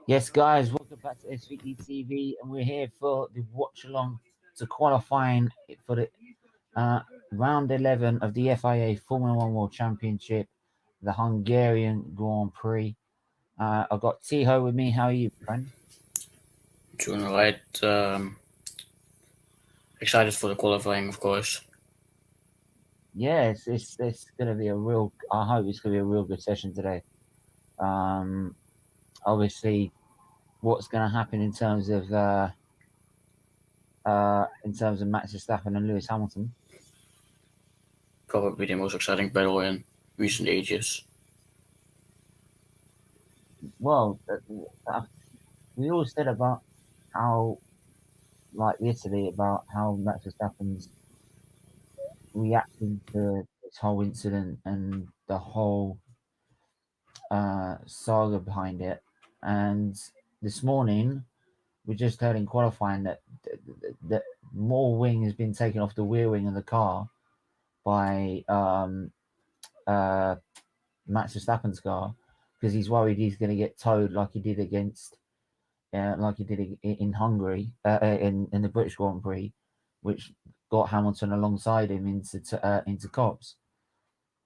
Yes, guys, welcome back to SFeatleyTV, and we're here for the Watchalong to qualifying for the round 11 of the FIA Formula One World Championship, the Hungarian Grand Prix. I've got Tycho with me. How are you, friend? Doing alright. Excited for the qualifying, of course. Yeah, it's going to be a real. I hope it's going to be a real good session today. Um, Obviously, what's going to happen in terms of Max Verstappen and Lewis Hamilton. Probably the most exciting battle in recent ages. Well, we all said about how, like yesterday, about how Max Verstappen's reacting to this whole incident and the whole saga behind it. And this morning, we just heard in qualifying that more wing has been taken off the rear wing of the car by uh, Max Verstappen's car because he's worried he's going to get towed like he did in Hungary, in the British Grand Prix, which got Hamilton alongside him into cops,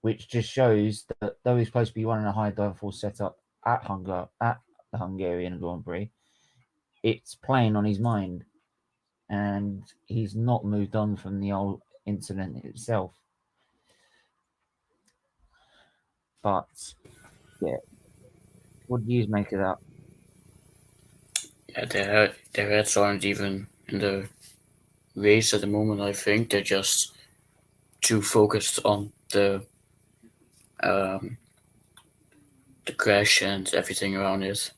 which just shows that though he's supposed to be running a high downforce setup at the Hungarian Grand Prix, it's playing on his mind, and he's not moved on from the old incident itself. But yeah, what do you make of that? Yeah, their heads aren't even in the race at the moment. I think they're just too focused on um, the crash and everything around it.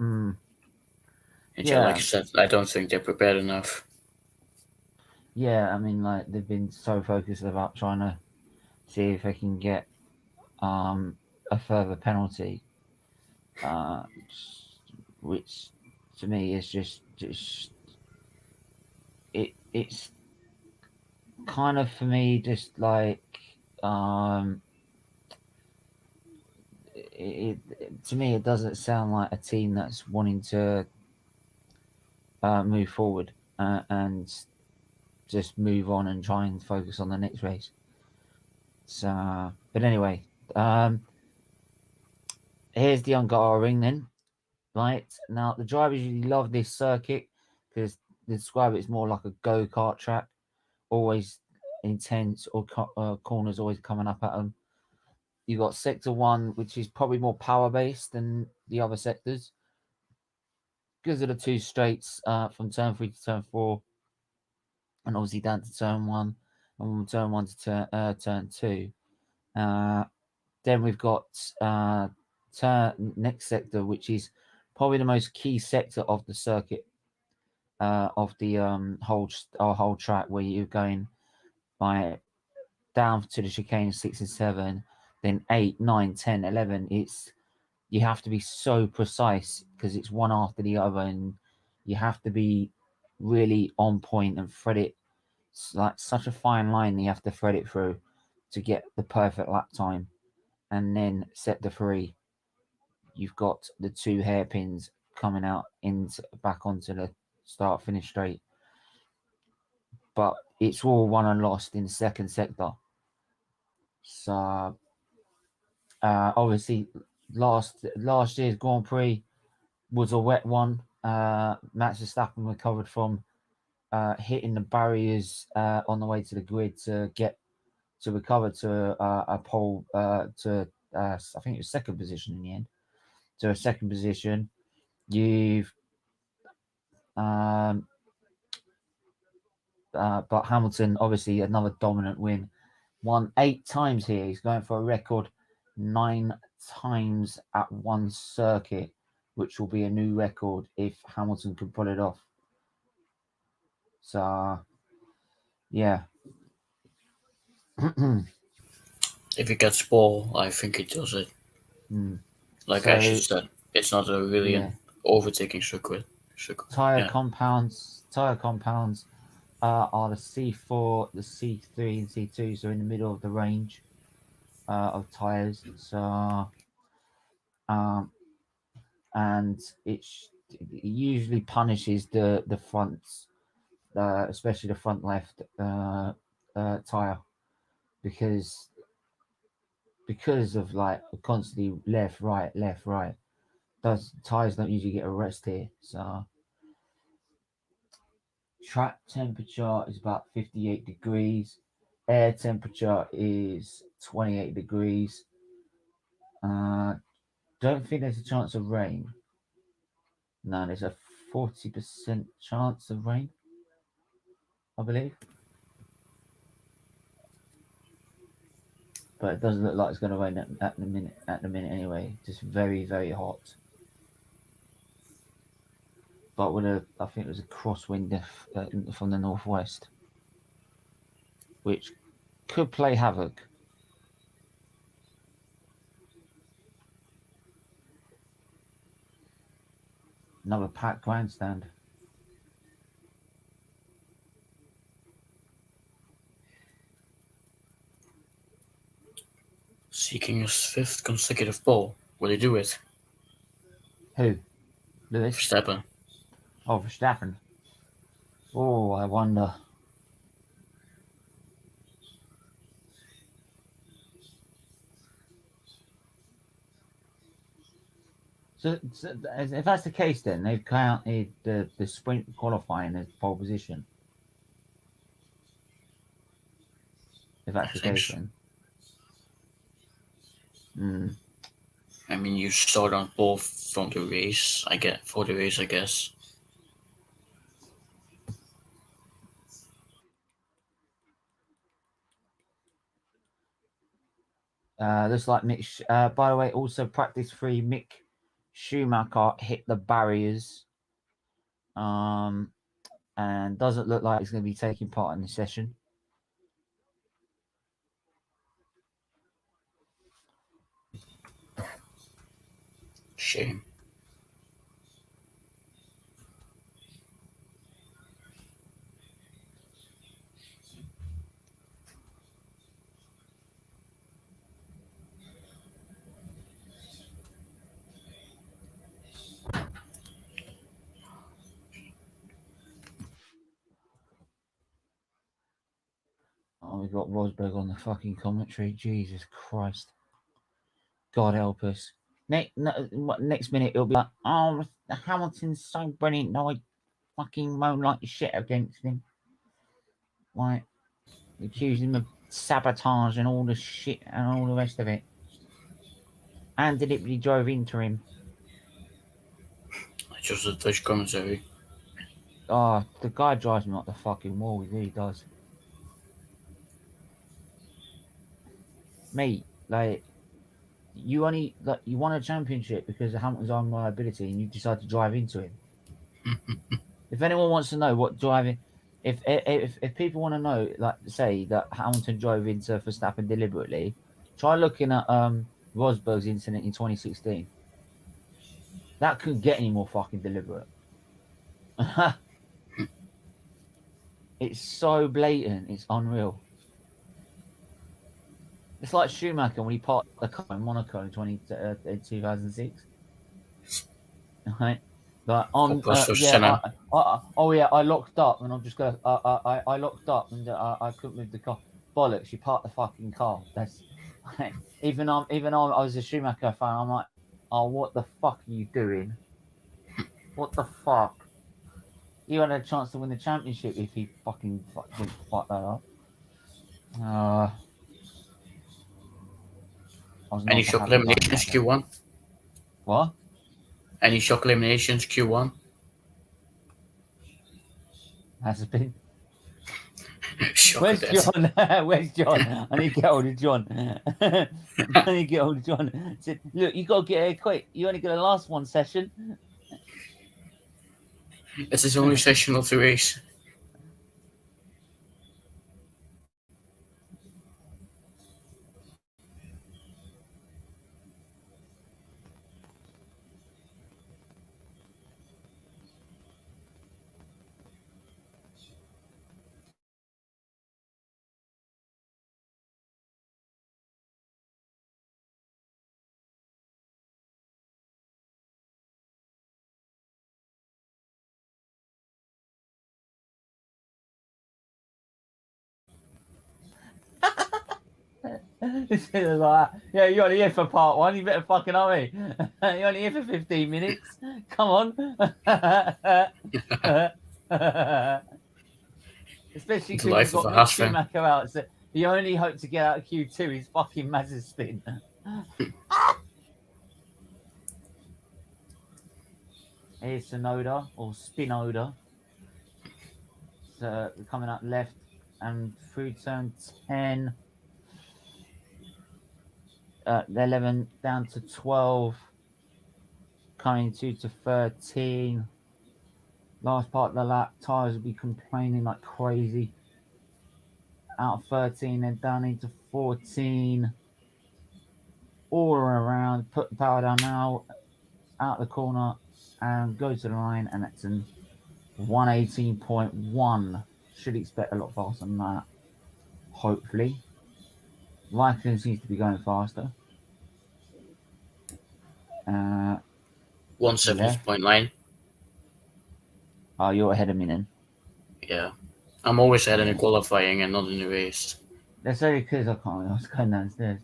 Mm, And yeah, like yeah, you said, I don't think they're prepared enough. yeah. I mean, like they've been so focused about trying to see if they can get a further penalty, uh, which to me is just it's kind of for me just like um, to me it doesn't sound like a team that's wanting to move forward and just move on and try and focus on the next race. So, but anyway, um, here's the Hungaroring then. Right now, the drivers usually love this circuit because they describe it as more like a go kart track, always intense or corners always coming up at them. You got sector one, which is probably more power based than the other sectors because of the two straights from turn three to turn four, and obviously down to turn one, and from turn one to turn two. Uh, then we've got next sector, which is probably the most key sector of the circuit, of the whole track, where you're going by down to the chicane 6 and 7, then 8, 9, 10, 11. You have to be so precise because it's one after the other, and you have to be really on point and thread it. It's like such a fine line that you have to thread it through to get the perfect lap time, and then set the three. You've got the two hairpins coming out into back onto the start finish straight, but it's all won and lost in the second sector. So obviously, last year's Grand Prix was a wet one. Max Verstappen recovered from hitting the barriers on the way to the grid to recover to a pole to I think it was second position in the end. To a second position, you've um, but Hamilton, obviously, another dominant win. Won 8 times here. He's going for a record 9 times at one circuit, which will be a new record if Hamilton can pull it off. So, yeah. If he gets ball, I think he does it. Mm. Like I So, just said, it's not a really yeah. an overtaking circuit. Tire Yeah. compounds. Tire compounds are the C4, the C3, and C2. So in the middle of the range of tires. So um, and it usually punishes the fronts, especially the front left tire, because of like constantly left right. Those tires don't usually get a rest here. So track temperature is about 58 degrees. Air temperature is 28 degrees. Don't think there's a chance of rain. No, there's a 40% chance of rain, I believe. But it doesn't look like it's going to rain at the minute. At the minute, anyway, just very, very hot. But I think there's a crosswind from the northwest, which could play havoc. Another packed grandstand. Seeking his 5th consecutive pole. Will he do it? Who? Lewis? Verstappen. Oh, Verstappen. Oh, I wonder. So if that's the case, then they've counted the sprint qualifying as pole position. If that's the case, So. then. I mean, you start on pole from the race. I guess. Looks like Mick. By the way, also practice 3. Mick Schumacher hit the barriers. And doesn't look like he's going to be taking part in the session. Shame. Oh, we've got Rosberg on the fucking commentary. Jesus Christ. God help us. Next minute it'll be like, oh, Hamilton's so brilliant. No, I fucking moan like shit against him. Like, accusing him of sabotage and all the shit and all the rest of it. And deliberately drove into him. Just a Dutch commentary. Oh, the guy drives me like the fucking wall. He really does. Mate, like, you won a championship because of Hamilton's own reliability, and you decide to drive into him. If anyone wants to know what driving, if people want to know, like, say that Hamilton drove into Verstappen deliberately, try looking at Rosberg's incident in 2016. That couldn't get any more fucking deliberate. It's so blatant. It's unreal. It's like Schumacher when he parked the car in Monaco in 2006. Right? But on I locked up and I'm just gonna I locked up and I couldn't move the car. Bollocks! You parked the fucking car. That's even I was a Schumacher fan. I'm like, oh, what the fuck are you doing? What the fuck? You had a chance to win the championship if you fucking didn't fuck that up. I was Any not a shock happy bunny eliminations about that. Q1? What? Any shock eliminations Q1? Has it been? Shock Where's at that. John? Where's John? I need to get hold of John. I need to get hold of John. Said, look, you got to get here quick. You only got to last one session. It's his only session of the race. This is like, yeah, you're only here for part one. You better fucking hurry. You're only here for 15 minutes. Come on. Especially The because you've life of got a Mick Haas fan. Schumacher out. So the only hope to get out of Q2 is fucking Mazepin. Here's Sonoda or Spinoda. So coming up left and through turn 10. 11 down to 12. Coming 2 to 13. Last part of the lap, tyres will be complaining like crazy. Out of 13, then down into 14. All around, put the power down now, out the corner, and go to the line, and that's an 118.1. Should expect a lot faster than that, hopefully. Raikkonen seems to be going faster. 170.9. Oh, you're ahead of me then. Yeah. I'm always ahead in the qualifying and not in the race. That's only because I was going downstairs.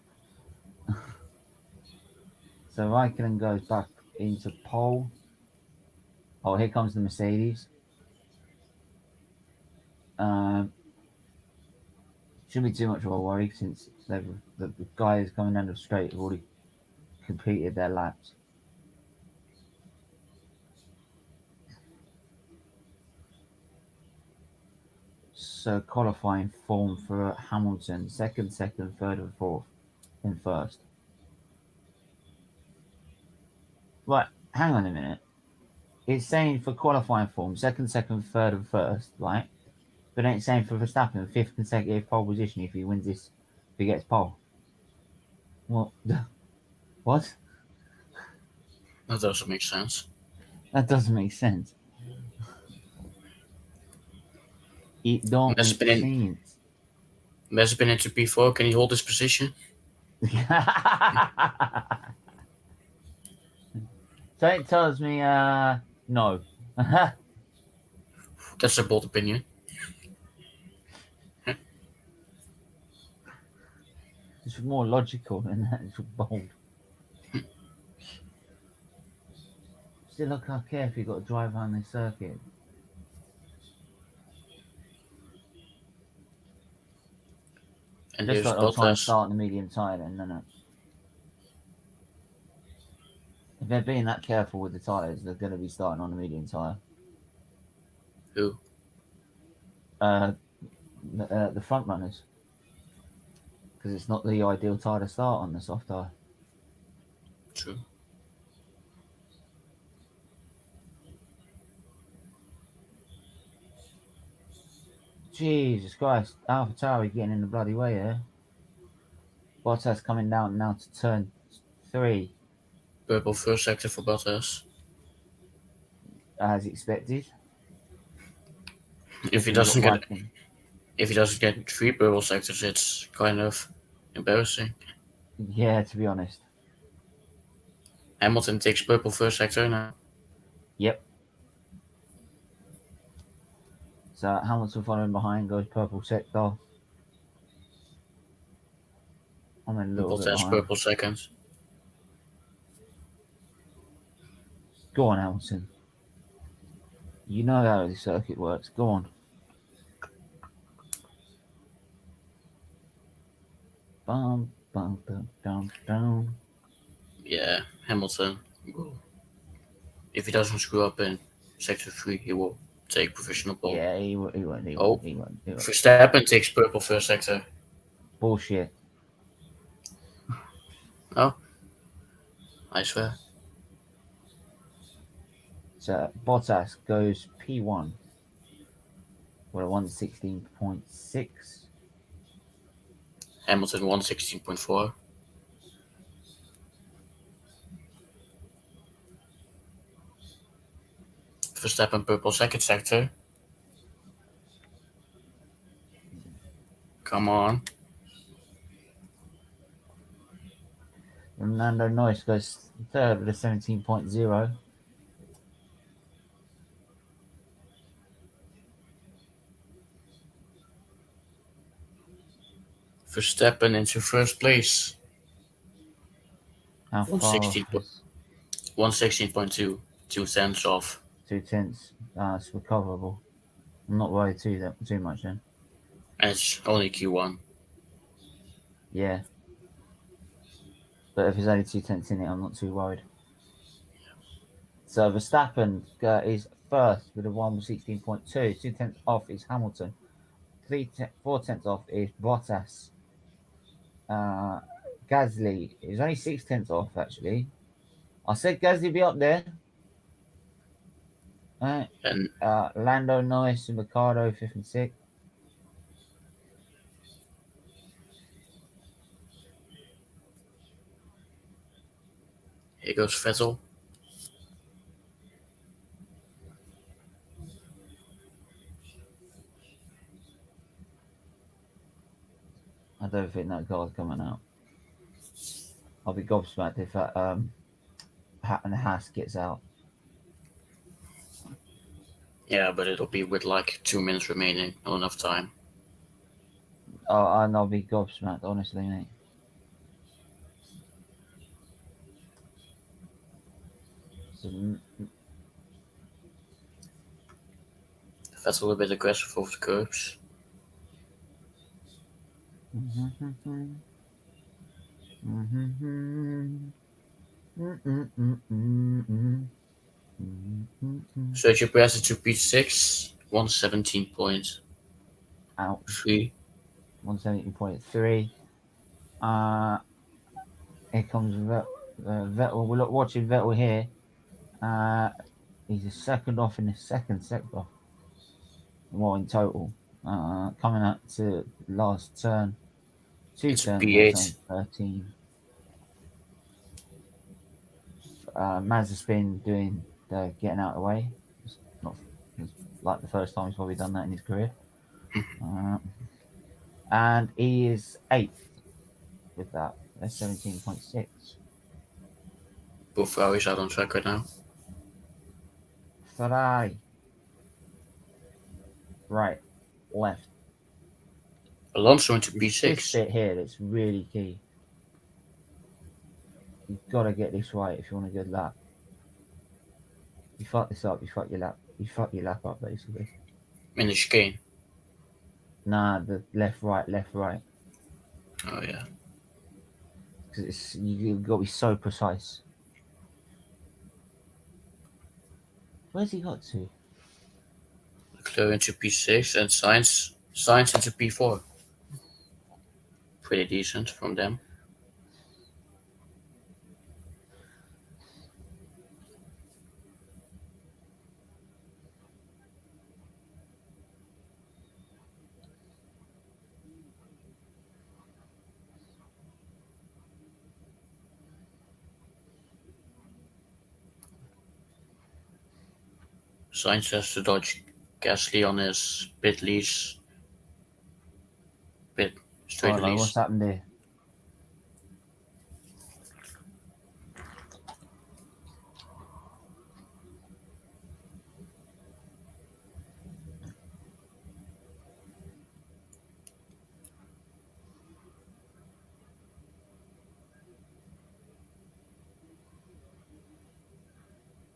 So Raikkonen goes back into pole. Oh, here comes the Mercedes. Shouldn't be too much of a worry since the guys coming down the straight have already completed their laps. So qualifying form for Hamilton, second, third, and fourth, and first. Right, hang on a minute. It's saying for qualifying form, second, third, and first, right? But then it's saying for Verstappen, fifth consecutive pole position if he wins this, if he gets pole. What? What? That doesn't make sense. That doesn't make sense. It don't make sense. Mazepin into P4. Can he hold his position? So it tells me, no. That's a bold opinion. It's more logical than that. It's bold. Still, look how careful you got to drive around this circuit. And Just there's like I'll try and Bottas. start in the medium tyre then, no. If they're being that careful with the tyres, they're going to be starting on the medium tyre. Who? The front runners. Because it's not the ideal tyre to start on the soft tyre. True. Jesus Christ, AlphaTauri getting in the bloody way here. Bottas coming down now to turn 3. Purple first sector for Bottas. As expected. If he doesn't get 3 purple sectors, it's kind of embarrassing. Yeah, to be honest. Hamilton takes purple first sector now. Yep. So Hamilton following behind goes purple sector. I'm in a little bit Bottas behind. purple second. Go on, Hamilton. You know how the circuit works. Go on. Bum, bum, bum, dum, dum. Yeah, Hamilton will. If he doesn't screw up in sector 3, he will take provisional pole. Yeah, he won't. He Oh, won't. Verstappen takes purple first sector. Bullshit. Oh, I swear. So Bottas goes P1 with a 116.6. Hamilton 116.4. Verstappen purple second sector. Come on. Fernando Noyes goes third with a 17.0. Verstappen into first place. How far off 116.2, 2 cents off. 2/10? It's recoverable. I'm not worried too much then. And it's only Q1. Yeah. But if there's only 2/10 in it, I'm not too worried. So Verstappen is first with a 116.2. 2/10 off is Hamilton. 4/10 off is Bottas. Gasly is only 6/10 off actually. I said Gasly be up there. And Lando Norris and Ricardo 5th and 6th. here goes Vettel. I don't think that car's coming out. I'll be gobsmacked if that Haas gets out. Yeah, but it'll be with like 2 minutes remaining, not enough time. Oh, and I'll be gobsmacked, honestly, mate. So, Vettel a bit aggressive off the curbs. Sergio Perez into P6, 117 points. Out. 3. 117.3. Here comes Vettel. We're watching Vettel here. He's a second off in the second sector. Well, in total. Coming up to last turn. It's a Turn P8. 13. Mazepin doing the getting out of the way. It's like the first time he's probably done that in his career. And he is 8th with that. That's 17.6. Both Ferraris out on track right now. Ferrari. Right. Left. Alonso into This P6. bit here that's really key. You've got to get this right if you want a good lap. You fuck this up, you fuck your lap. You fuck your lap up, basically. In the chicane. Nah, the left, right. Oh, yeah. Because you've got to be so precise. Where's he got to? Leclerc into P6 and Sainz into P4. Pretty decent from them. Sainz has to dodge Gasly on his pit leash. Straight Oh, no, release. what's happened there?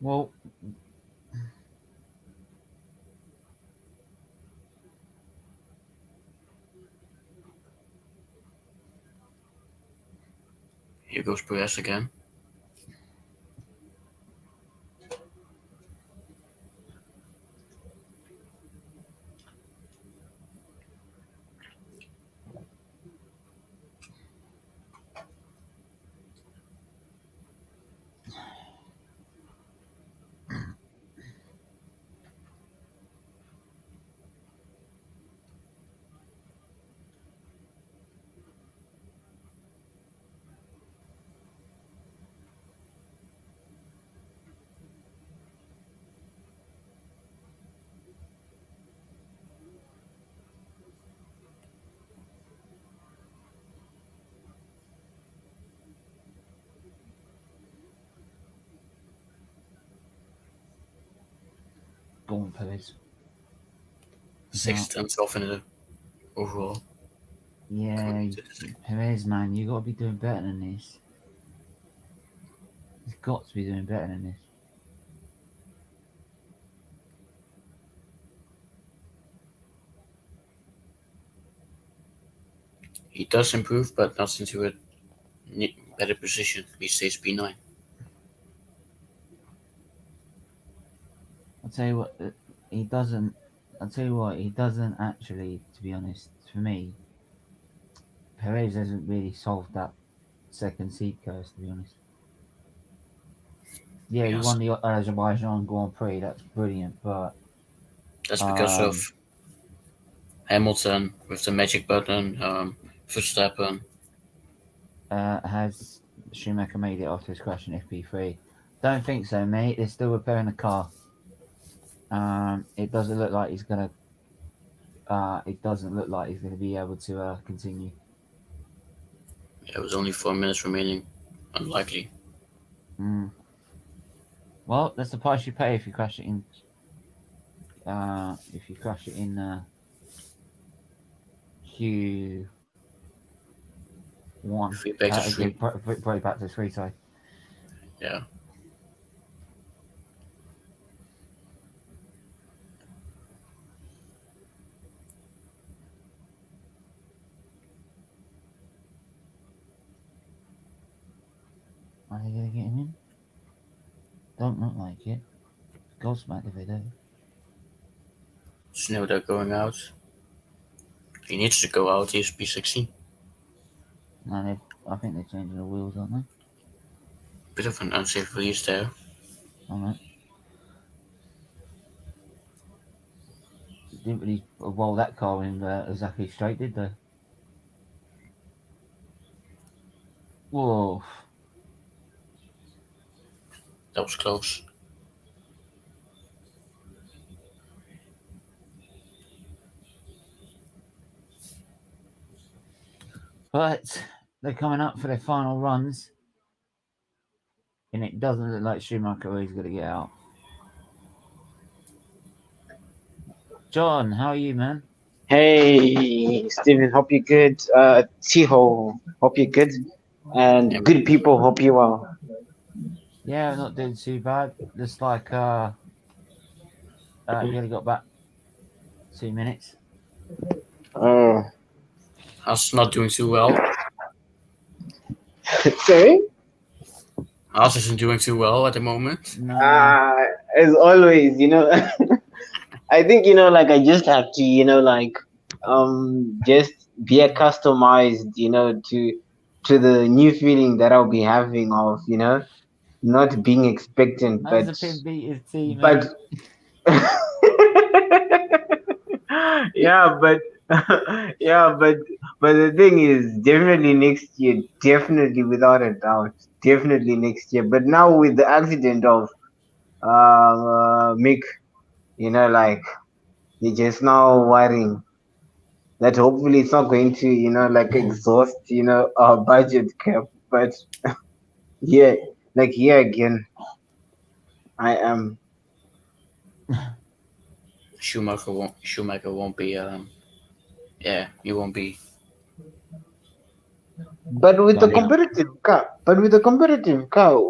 Well, Here goes Perez again. go on, Perez. 6 tenths off in the overall. Yeah, Perez, man, you got to be doing better than this. He's got to be doing better than this. He does improve, but not into a better position. He stays P9. I'll tell you what, he doesn't. I'll tell you what, he doesn't actually. To be honest, for me, Perez hasn't really solved that second seat curse. To be honest, yeah, he Yes. won the Azerbaijan Grand Prix. That's brilliant, but That's because of Hamilton with the magic button, Verstappen. has Schumacher made it after his crash in FP3? Don't think so, mate. They're still repairing the car. It doesn't look like he's gonna. It doesn't look like he's gonna be able to continue. There was only 4 minutes remaining. Unlikely. Well, that's the price you pay if you crash it in. Q1. Back to three. Probably back to 3, sorry. Yeah. Are they going to get him in? Don't look like it. Gobsmacked if they do. Snowda going out. He needs to go out. He's P16. No, I think they're changing the wheels, aren't they? Bit of an unsafe release there. Alright. Didn't really roll that car in exactly straight, did they? Whoa. That was close. But they're coming up for their final runs. And it doesn't look like Schumacher is going to get out. John, how are you, man? Hey, Steven, hope you're good. Tiho, hope you're good. And good people, hope you are. Yeah, not doing too bad. Just like, you only got about 2 minutes. Oh. Haas not doing too well. Sorry? Haas isn't doing too well at the moment. No. As always, I think, like I just have to, just be customized, to the new feeling that I'll be having of, not being expectant, How's the pin beat his team, but yeah, but yeah, but the thing is, definitely next year, definitely without a doubt, definitely next year. But now with the accident of Mick, like you're just now worrying that hopefully it's not going to, exhaust, our budget cap. But yeah, like here again, I am. Schumacher won't be. Yeah, he won't be. But with the competitive car,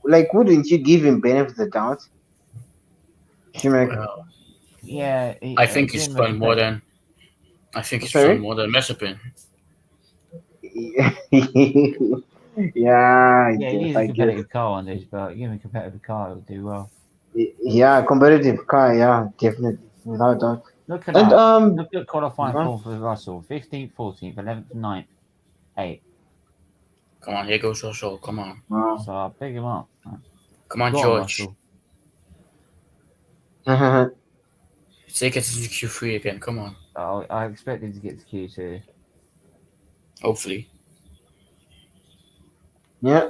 like, wouldn't you give him benefit of the doubt? Schumacher. Well, yeah. I think he's done more than. I think he's done more than Mazepin. Yeah, Yeah, I he guess, needs a competitive car on this, but give him a competitive car, it'll do well. Yeah, competitive car, yeah, definitely, without doubt. Look at And that. Look at qualifying uh, form for Russell. 15th, 14th, 11th, 9th, 8th. Come on, here goes Russell. Come on. wow. So I'll pick him up. Come on, Go on, George. Russell. Take it into Q3 again. Come on. I expect him to get to Q2. Hopefully. Yeah.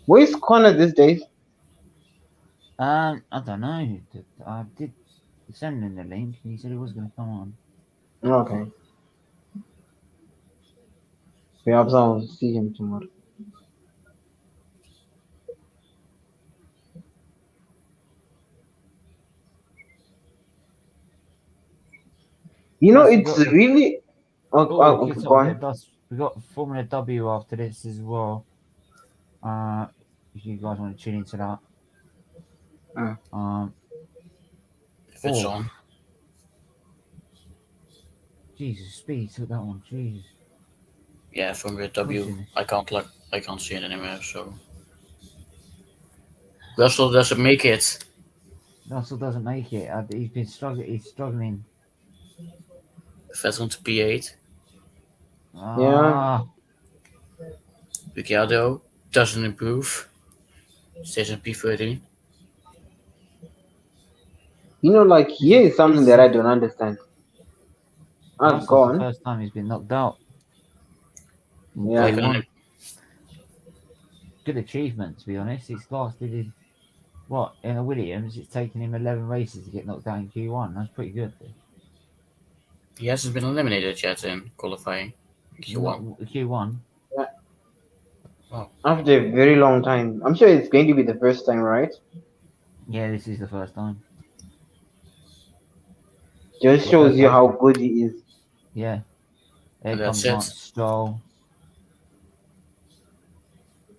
Where's Connor these days? I don't know. I did send him the link. He said he was going to come on. Okay. Perhaps I'll see him tomorrow. You know, Plus, we it's got the really. oh, Okay, go sorry, on. we got Formula W after this as well. If you guys want to tune into that. If it's Oh, on. Jesus, Speed took that one. Jesus, Yeah, from Brit W. pushing I can't see it anymore. So Russell doesn't make it. Russell doesn't make it. He's been struggling. He's struggling. Vettel to P8. Yeah. Ah, Ricciardo doesn't improve. Stays in P13. You know, like here is something this that I is don't understand. Go Russell's the on. first time he's been knocked out in Yeah. Q1. Good achievement, to be honest. It's lasted in what in a Williams. It's taken him 11 races to get knocked out in Q1. That's pretty good. He hasn't been eliminated yet in qualifying. Not Q1. Q1. Yeah. Wow. After a very long time. I'm sure it's going to be the first time, right? Yeah, this is the first time. Just shows you how good he is. Yeah. There And comes that's it. Lance Stroll.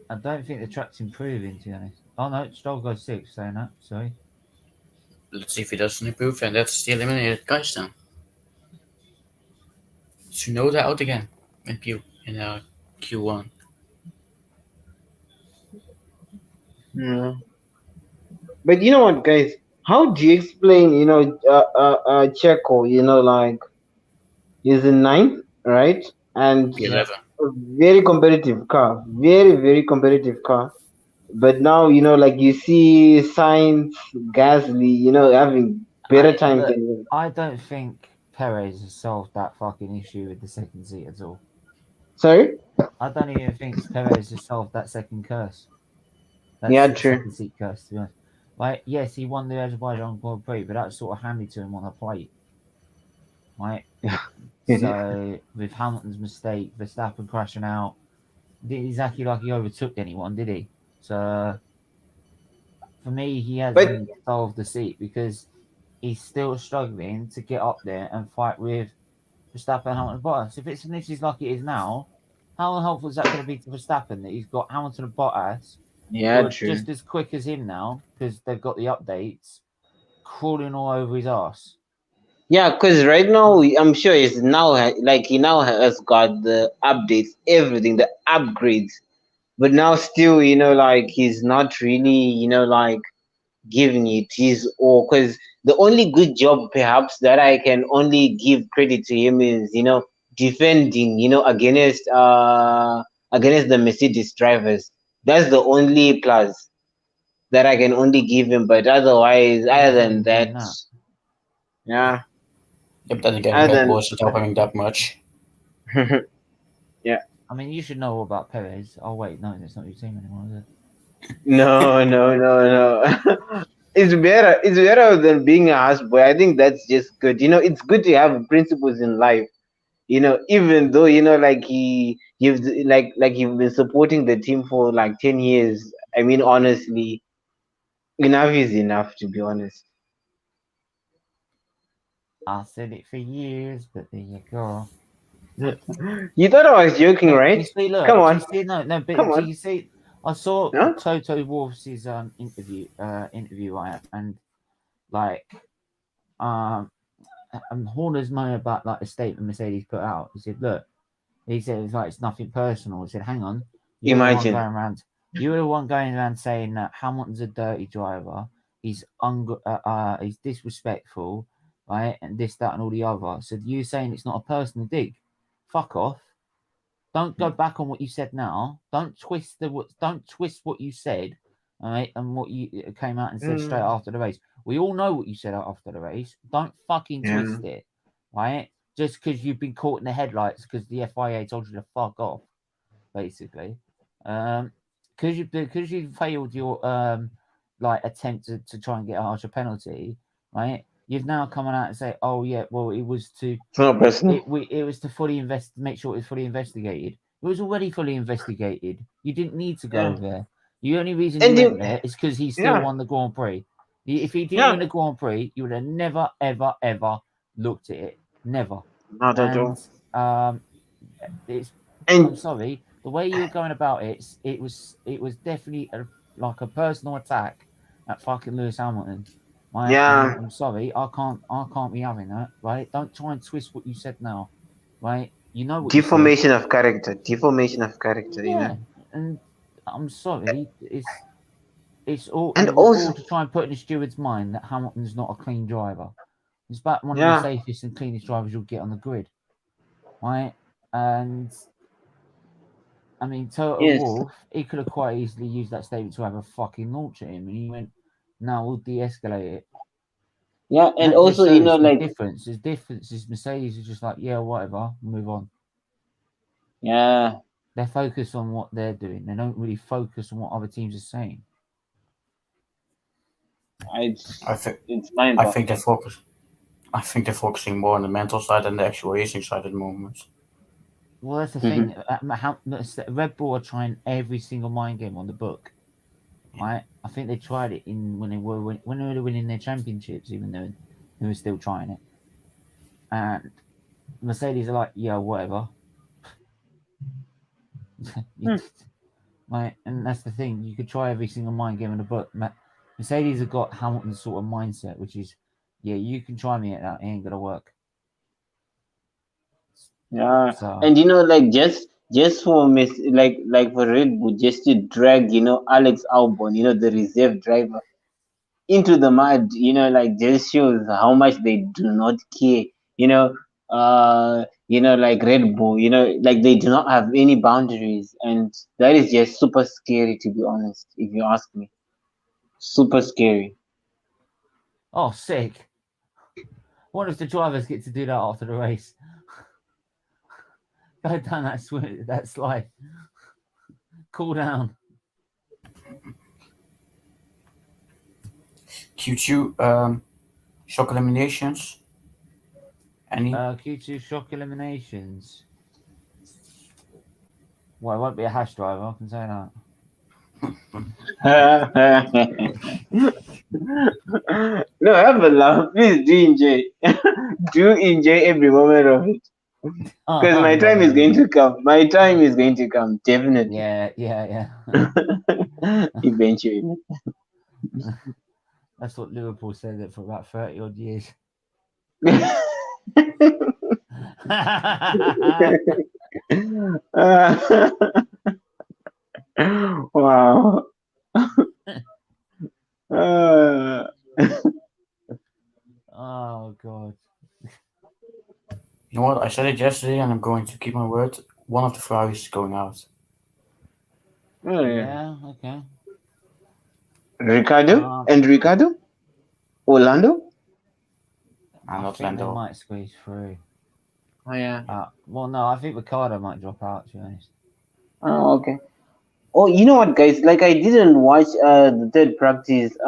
I don't think the track's improving, to be honest. Oh no, Stroll goes 6th, saying that. Sorry. Let's see if he doesn't improve, and that's the eliminated guys then. Tsunoda out again in Q1. Yeah. But you know what, guys? How do you explain, Checo, like he's in 9th, right? And P11. a very competitive car, very, very competitive car. But now, like you see Sainz, Gasly, having better times than him. I don't think Perez has solved that fucking issue with the second seat at all. Sorry? I don't even think Perez has solved that second curse. Yeah, true. Second seat curse, to be honest. Like, yes, he won the Azerbaijan Grand Prix, but that's sort of handed to him on a plate. Right? So, with Hamilton's mistake, Verstappen crashing out, didn't exactly like he overtook anyone, did he? So, for me, he hasn't solved the seat because he's still struggling to get up there and fight with Verstappen and Hamilton and Bottas. If it's finishes like it is now, how helpful is that going to be to Verstappen that he's got Hamilton and Bottas, Yeah, who are true. just as quick as him now because they've got the updates, crawling all over his ass. Yeah, because right now I'm sure he's now he now has got the updates, everything, the upgrades. But now still, he's not really, giving it his all. Because the only good job perhaps that I can only give credit to him is, defending, against the Mercedes drivers. That's the only plus that I can only give him. But otherwise, other than that, yeah. Yep, then again, Red Bull isn't helping that much. Yeah. I mean, you should know all about Perez. Oh, wait, no, that's not your team anymore, is it? No. It's better than being a houseboy. I think that's just good. It's good to have principles in life. Even though you've been supporting the team for like 10 years. I mean, honestly, enough is enough, to be honest. I said it for years, but there you go. You thought I was joking, right? You see, look, Come on. Do you see, no, but Come do on. you see? I saw Huh? Toto Wolff's interview, right, and like, and Horner's moan about like the statement Mercedes put out. He said, "Look," he said, "It's like it's nothing personal." He said, "Hang on, you're Imagine. the one going around. You were the one going around saying that Hamilton's a dirty driver. He's he's disrespectful, right, and this, that, and all the other." So you saying it's not a personal dig? Fuck off. Don't go back on what you said now. Don't twist what you said, all right, and what you came out and said straight after the race. We all know what you said after the race. Don't fucking twist it, right? Just because you've been caught in the headlights because the FIA told you to fuck off, basically. Because you failed your attempt to try and get a harsher penalty, right? You've now come out and say, "Oh yeah, well it was to It's not personal. it was to make sure it was fully investigated." It was already fully investigated. You didn't need to go there. The only reason you went there is because he still won the Grand Prix. If he didn't win the Grand Prix, you would have never, ever, ever looked at it. Never. Not at all. And it's. And I'm sorry. The way you were going about it was definitely like a personal attack at fucking Lewis Hamilton. Right? yeah, And I'm sorry. I can't be having that. Right? Don't try and twist what you said now. Right? You know what you said. deformation of character. Deformation of character. You Yeah. know. And I'm sorry. It's all. And It was also, all to try and put in the steward's mind that Hamilton's not a clean driver. He's about one of yeah, the safest and cleanest drivers you'll get on the grid. Right? And I mean, Toto yes, Wolff, he could have quite easily used that statement to have a fucking launch at him, and he went, "No, we'll de-escalate it." yeah, And and that just also, you know, shows the like, difference. The difference is Mercedes is just like, yeah, whatever, move on. yeah, They're focused on what they're doing. They don't really focus on what other teams are saying. it's I think it's I mind-boggling. think they focus. I think they're focusing more on the mental side than the actual racing side at the moment. Well, that's the thing. Red Bull are trying every single mind game on the book. Right? I think they tried it when they were winning their championships, even though they were still trying it. And Mercedes are like, yeah, whatever. Right, and that's the thing. You could try every single mind game in the book. Mercedes have got Hamilton's sort of mindset, which is, yeah, you can try me at that. It ain't gonna work. Yeah, So and you know, like just for like for Red Bull, just to drag, you know, Alex Albon, you know, the reserve driver, into the mud, you know, like just shows how much they do not care, you know. Like Red Bull, you know, like they do not have any boundaries, and that is just super scary, to be honest, if you ask me. Super scary. oh, sick. What if the drivers get to do that after the race? Go down that slide. Cool down. Q2 shock eliminations. Any? Q2 shock eliminations. Well, it won't be a hash driver, I can say that. No, have a laugh. Please do enjoy. Do enjoy every moment of it. Because my time is going to come. My time is going to come, definitely. Yeah. Eventually. That's what Liverpool said it for about 30 odd years. Wow. Uh, Oh god. You know what? I said it yesterday, and I'm going to keep my word. One of the Ferraris is going out. oh, yeah. Yeah, okay. Ricardo? And Ricardo? Orlando? And I not think they Lando. might squeeze through. Oh, yeah. Well, no, I think Ricardo might drop out, to be honest. Oh, okay. Oh, you know what, guys? Like, I didn't watch the third practice. Is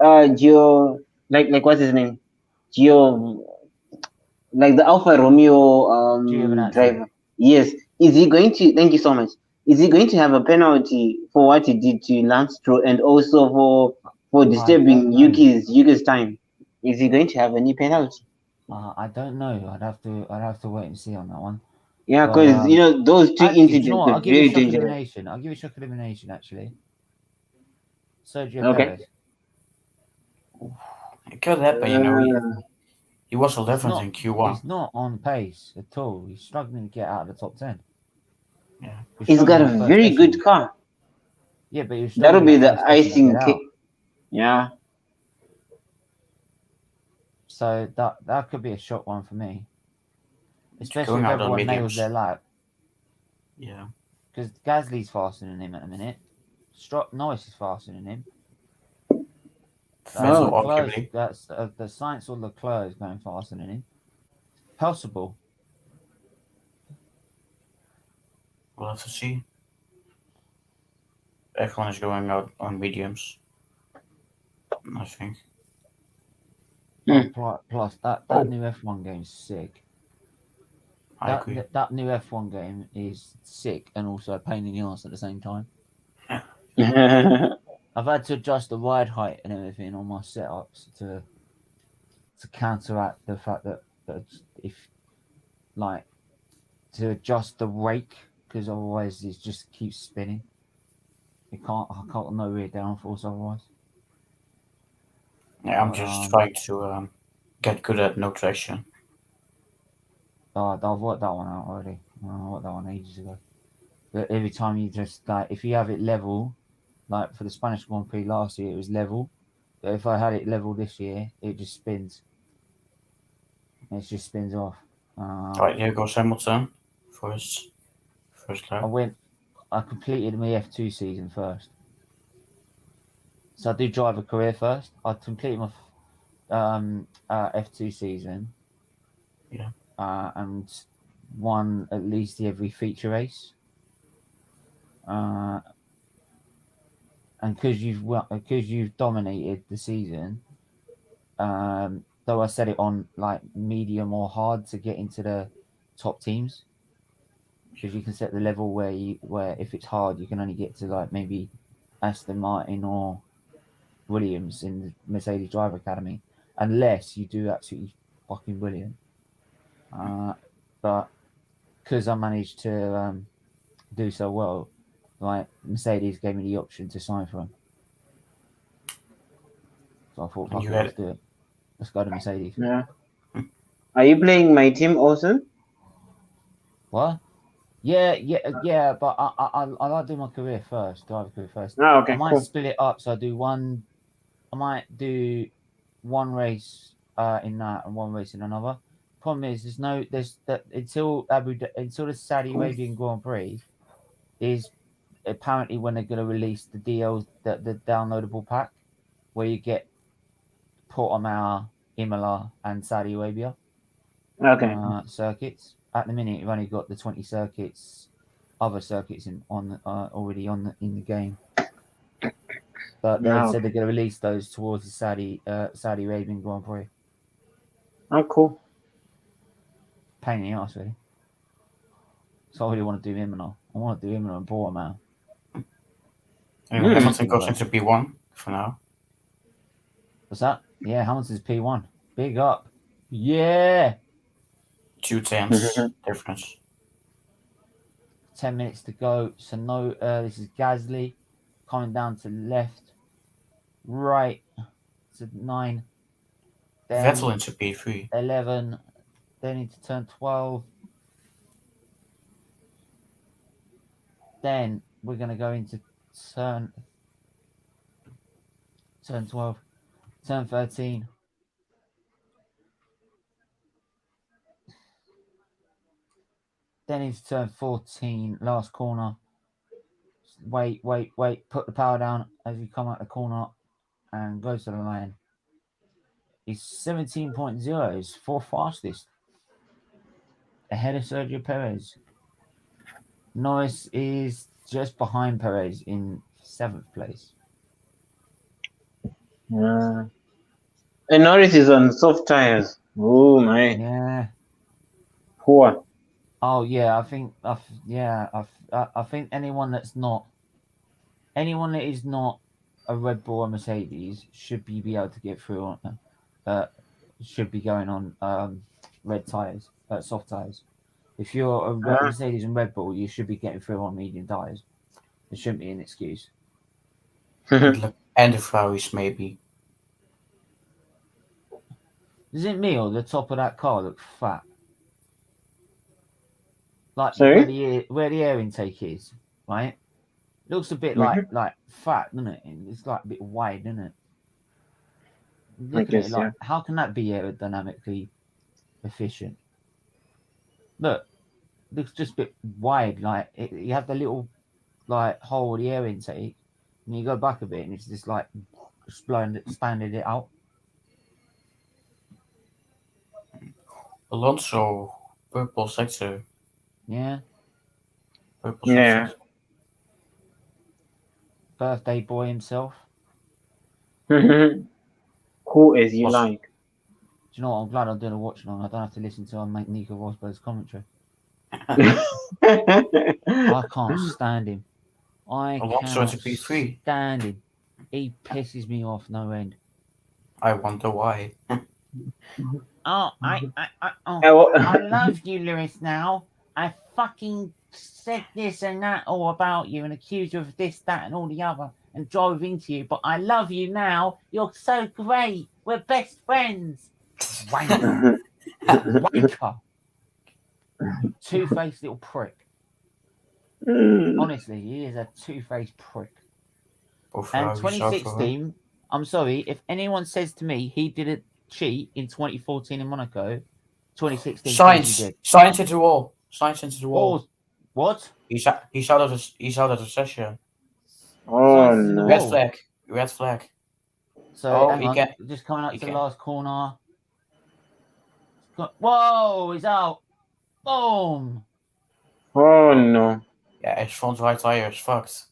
Gio, like what's his name? Gio, like the Alfa Romeo Giovinazzi. driver. Yes. Is he going to? Thank you so much. Is he going to have a penalty for what he did to Lance Stroll, and also for disturbing don't know. Yuki's time? Is he going to have any penalty? I don't know. I'd have to wait and see on that one. Yeah, But, because you know those two actually, do incidents you know what? are I'll give you very shock dangerous. elimination. I'll give you shock elimination, actually. Sergio Okay. Perez. It could happen, you know. He was 11th in Q1. He's not on pace at all. He's struggling to get out of the top 10. Yeah. He's got a very good car. Yeah, but he was That'll be the first session to icing get cake. out. Yeah. So that could be a shock one for me. Especially Going if out on everyone nails mediums. their lap. Yeah. Because Gasly's faster than him at the minute. Norris is faster than him. Vettel, Leclerc, arguably. that's the Sainz or Leclerc is going faster than him. Possible. We'll have to see. F1 is going out on mediums. I think. Plus that new F1 game is sick. I agree. That new F1 game is sick and also a pain in the ass at the same time. I've had to adjust the ride height and everything on my setups to counteract the fact that if like to adjust the rake, because otherwise it just keeps spinning. I can't no rear downforce otherwise. Yeah, I'm just trying to get good at no traction. I've worked that one out already. I worked that one ages ago. But every time you just like, if you have it level, like for the Spanish Grand Prix last year, it was level. But if I had it level this year, it just spins. It just spins off. Right, here goes Hamilton for his first lap. I completed my F2 season first. So I do driver career first. I completed my F2 season. Yeah. And won at least every feature race. And because you've dominated the season, though I set it on like medium or hard to get into the top teams, because you can set the level where if it's hard you can only get to like maybe Aston Martin or Williams in the Mercedes Driver Academy, unless you do absolutely fucking brilliant. But because I managed to do so well, like Mercedes gave me the option to sign for them. So I thought, fuck it, let's do it. Let's go to Mercedes. Yeah. Are you playing my team also? What? Yeah. But I like doing my career first, driver career first. Oh, okay, I might cool. split it up, so I might do one race in that and one race in another. Problem is, until the Saudi Arabian Grand Prix is apparently when they're going to release the downloadable pack, where you get Portimao, Imola, and Saudi Arabia Okay. circuits. At the minute, you've only got the 20 circuits, other circuits already in the game. But they said they're going to release those towards the Saudi Arabian Grand Prix. Oh, cool. Pain in the ass, really. So I really want to do Imola. I want to do Imola and Portimao. Anyway, Hamilton goes into P1 for now. What's that? Yeah, Hamilton's P1. Big up. Yeah. 2 tenths difference. 10 minutes to go. So no, this is Gasly coming down to left, right to 9. Then Vettel into P3. 11. Then into turn 12. Then we're going to go into turn 12, turn 13. Then into turn 14, last corner. Wait. Put the power down as you come out the corner and go to the line. He's 17.0. He's 4th fastest. Ahead of Sergio Perez. Norris is just behind Perez in 7th place. Yeah. And Norris is on soft tires. Oh my. Yeah. Poor. Oh yeah, I think anyone that is not a Red Bull or Mercedes should be able to get through on should be going on red tires, soft tires. If you're a Mercedes and Red Bull, you should be getting through on medium tires. There shouldn't be an excuse. And the Ferraris maybe. Is it me or the top of that car looks fat? Like Sorry? where the air intake is, right? It looks a bit like fat, doesn't it? It's like a bit wide, isn't it? Looking at it like, how can that be aerodynamically efficient? Look, it looks just a bit wide. Like you have the little like hole of the air intake, and you go back a bit, and it's just like expanded it out. Alonso, purple sector. Yeah. Purple sector. Birthday boy himself. Who is he like? Do you know what? I'm glad I'm doing a watch along. I don't have to listen to Nico Rosberg's commentary. I can't stand him. I can't stand him. He pisses me off no end. I wonder why. Oh, Oh, I love you, Lewis. Now I fucking said this and that all about you and accused you of this, that, and all the other, and drove into you. But I love you now. You're so great. We're best friends. Wanker, wanker, two-faced little prick. Honestly, he is a two-faced prick. And 2016, I'm sorry if anyone says to me he didn't cheat in 2014 in Monaco. 2016 Science, he did. science into the wall. Science into the wall. Oh, what? He's out of the session. Oh Science is in the no! Red wall. flag. Red flag. So Oh, hang he on, can't- just coming up he to the can't. last corner. Whoa, he's out. Boom. Oh no! Yeah, his front right tire is fucked.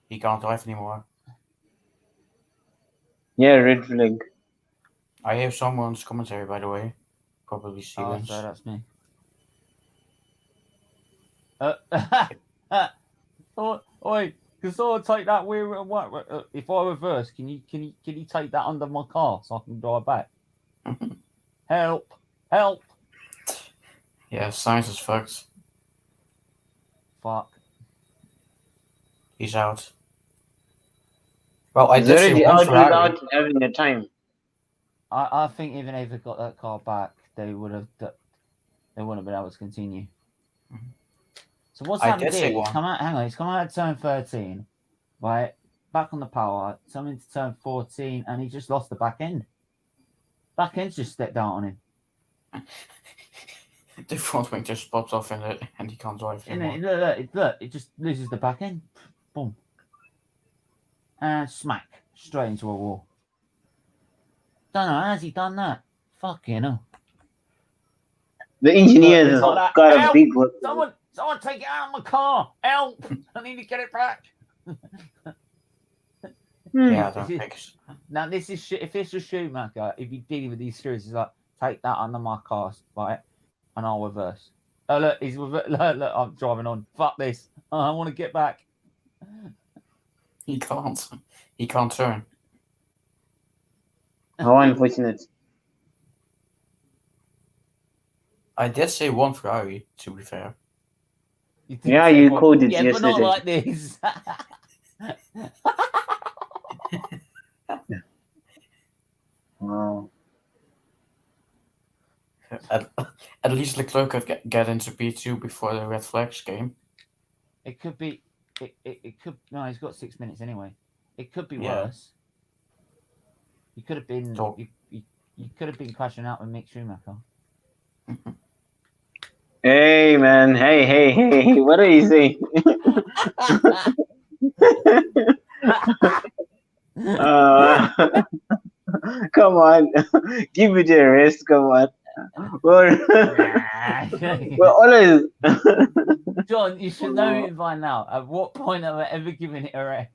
He can't drive anymore. Yeah, red flag. I hear someone's commentary, by the way. Probably Oh, Stevens. so that's me. Oi, can someone take that wheel? If I reverse, can you take that under my car so I can drive back? Help! Help! Yeah, science is fucked. Fuck. He's out. Well, I He's did see already one out Ferrari. without having the time. I think even if they got that car back, they wouldn't have been able to continue. Mhm. So what's I happened did see here? one. He's come out of turn 13, right? Back on the power, coming to turn 14, and he just lost the back end. Back end's just stepped out on him. The front wing just pops off and he can't drive anymore. Look, it just loses the back end. Boom. And smack. Straight into a wall. Don't know, how's he done that? Fucking hell. The engineers It's have like that. got a Help! big work. Someone take it out of my car. Help! I need to get it back. Yeah, I don't think so. Now this is if it's a Schumacher, if you're dealing with these series, it's like take that under my car, right? And I'll reverse. Oh look, look, I'm driving on. Fuck this. I want to get back. He can't. He can't turn. How unfortunate. I did say one Ferrari, to be fair. Yeah, you called it yeah, but not yesterday. like this. Wow. At least Leclerc could get into P2 before the red flags came. It could be. It could. No, he's got 6 minutes anyway. It could be Yeah. worse. You could have been. So- You could have been crashing out with Mick Schumacher. Hey man, hey, what are you saying? Come on, give it a rest. Come on. We're always. John, you should know it by now. At what point have I ever given it a rest?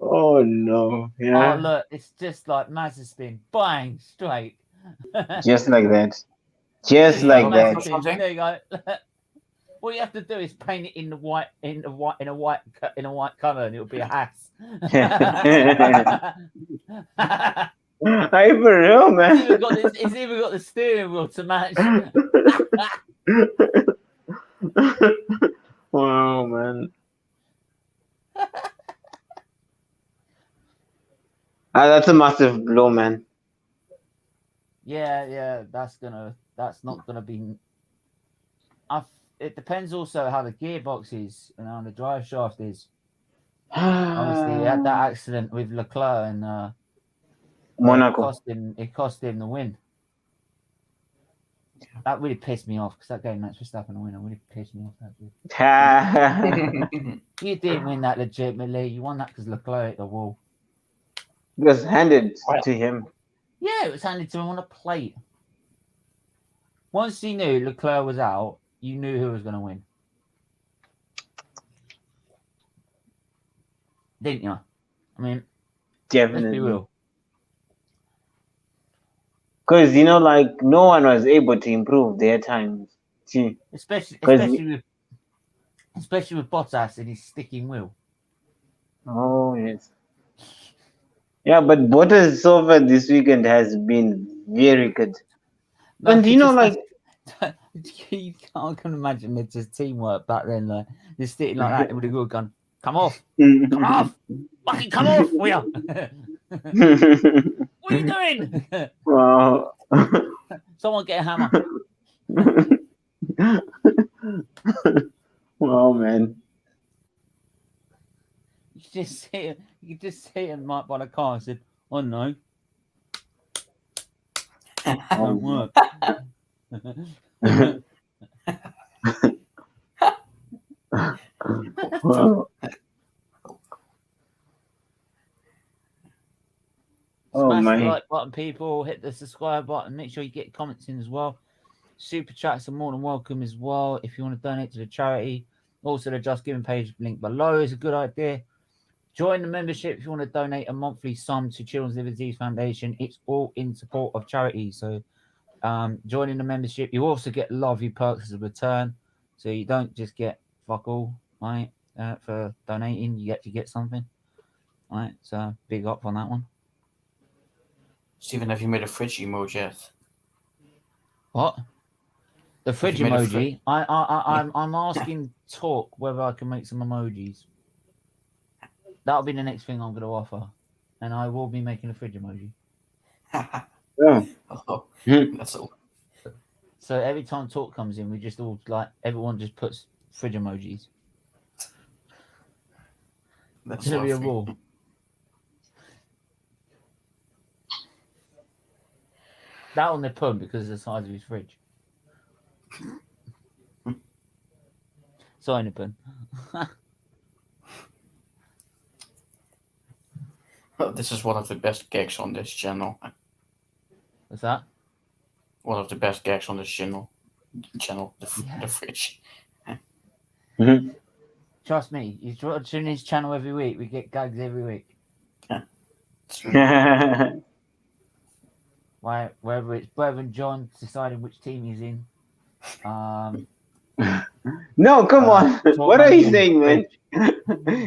Oh no! Yeah, Oh look, it's just like Mazda spin, bang, straight. just like that. Just like Mazda that. spin, there you go. All you have to do is paint it in a white color, and it'll be a Haas. Hey, for real, man. It's even got the steering wheel to match. Wow, man. That's a massive blow, man. Yeah, that's not gonna be. It depends also how the gearbox is and how the drive shaft is. Honestly, he had that accident with Leclerc and Monaco. It cost him the win. That really pissed me off because that game Max Verstappen to win. It really pissed me off. You didn't win that legitimately. You won that because Leclerc hit the wall. It was handed to him. Yeah, it was handed to him on a plate. Once he knew Leclerc was out, you knew who was going to win. Didn't you? I mean, let's be Definitely. real. Because, like, no one was able to improve their times. See? Especially with Bottas and his sticking wheel. Oh, yes. Yeah, but Bottas so far this weekend has been very good. No, And you know, like you can't imagine it's just teamwork back then. Like just sitting like that, it would have gone, come off, fucking come off, we are. What are you doing? wow. Someone get a hammer. Wow, man. You could just see him right by the car and said, "Oh no, won't work." Wow. Oh Smash the my. like button, people. Hit the subscribe button. Make sure you get comments in as well. Super chats are more than welcome as well. If you want to donate to the charity, also the Just Giving page link below is a good idea. Join the membership if you want to donate a monthly sum to Children's Liver Disease Foundation. It's all in support of charity. So, joining the membership, you also get lovely perks as a return. So you don't just get fuck all, right? For donating, you actually get something, right? So big up on that one. Stephen, have you made a fridge emoji yet? What? The fridge you made a emoji. I'm asking Talk whether I can make some emojis. That'll be the next thing I'm going to offer, and I will be making a fridge emoji. Oh. Oh, Hmm. that's all. So every time Talk comes in, we just all everyone just puts fridge emojis. That's It's going to be a lovely. rule. That on the pun because of the size of his fridge. Sorry, Nippon. This is one of the best gags on this channel. What's that? One of the best gags on this channel. The Yeah. fridge. Mhm. Trust me, you tune his channel every week. We get gags every week. Right, whether it's Brevin John deciding which team he's in. No, come on. What are you saying, man?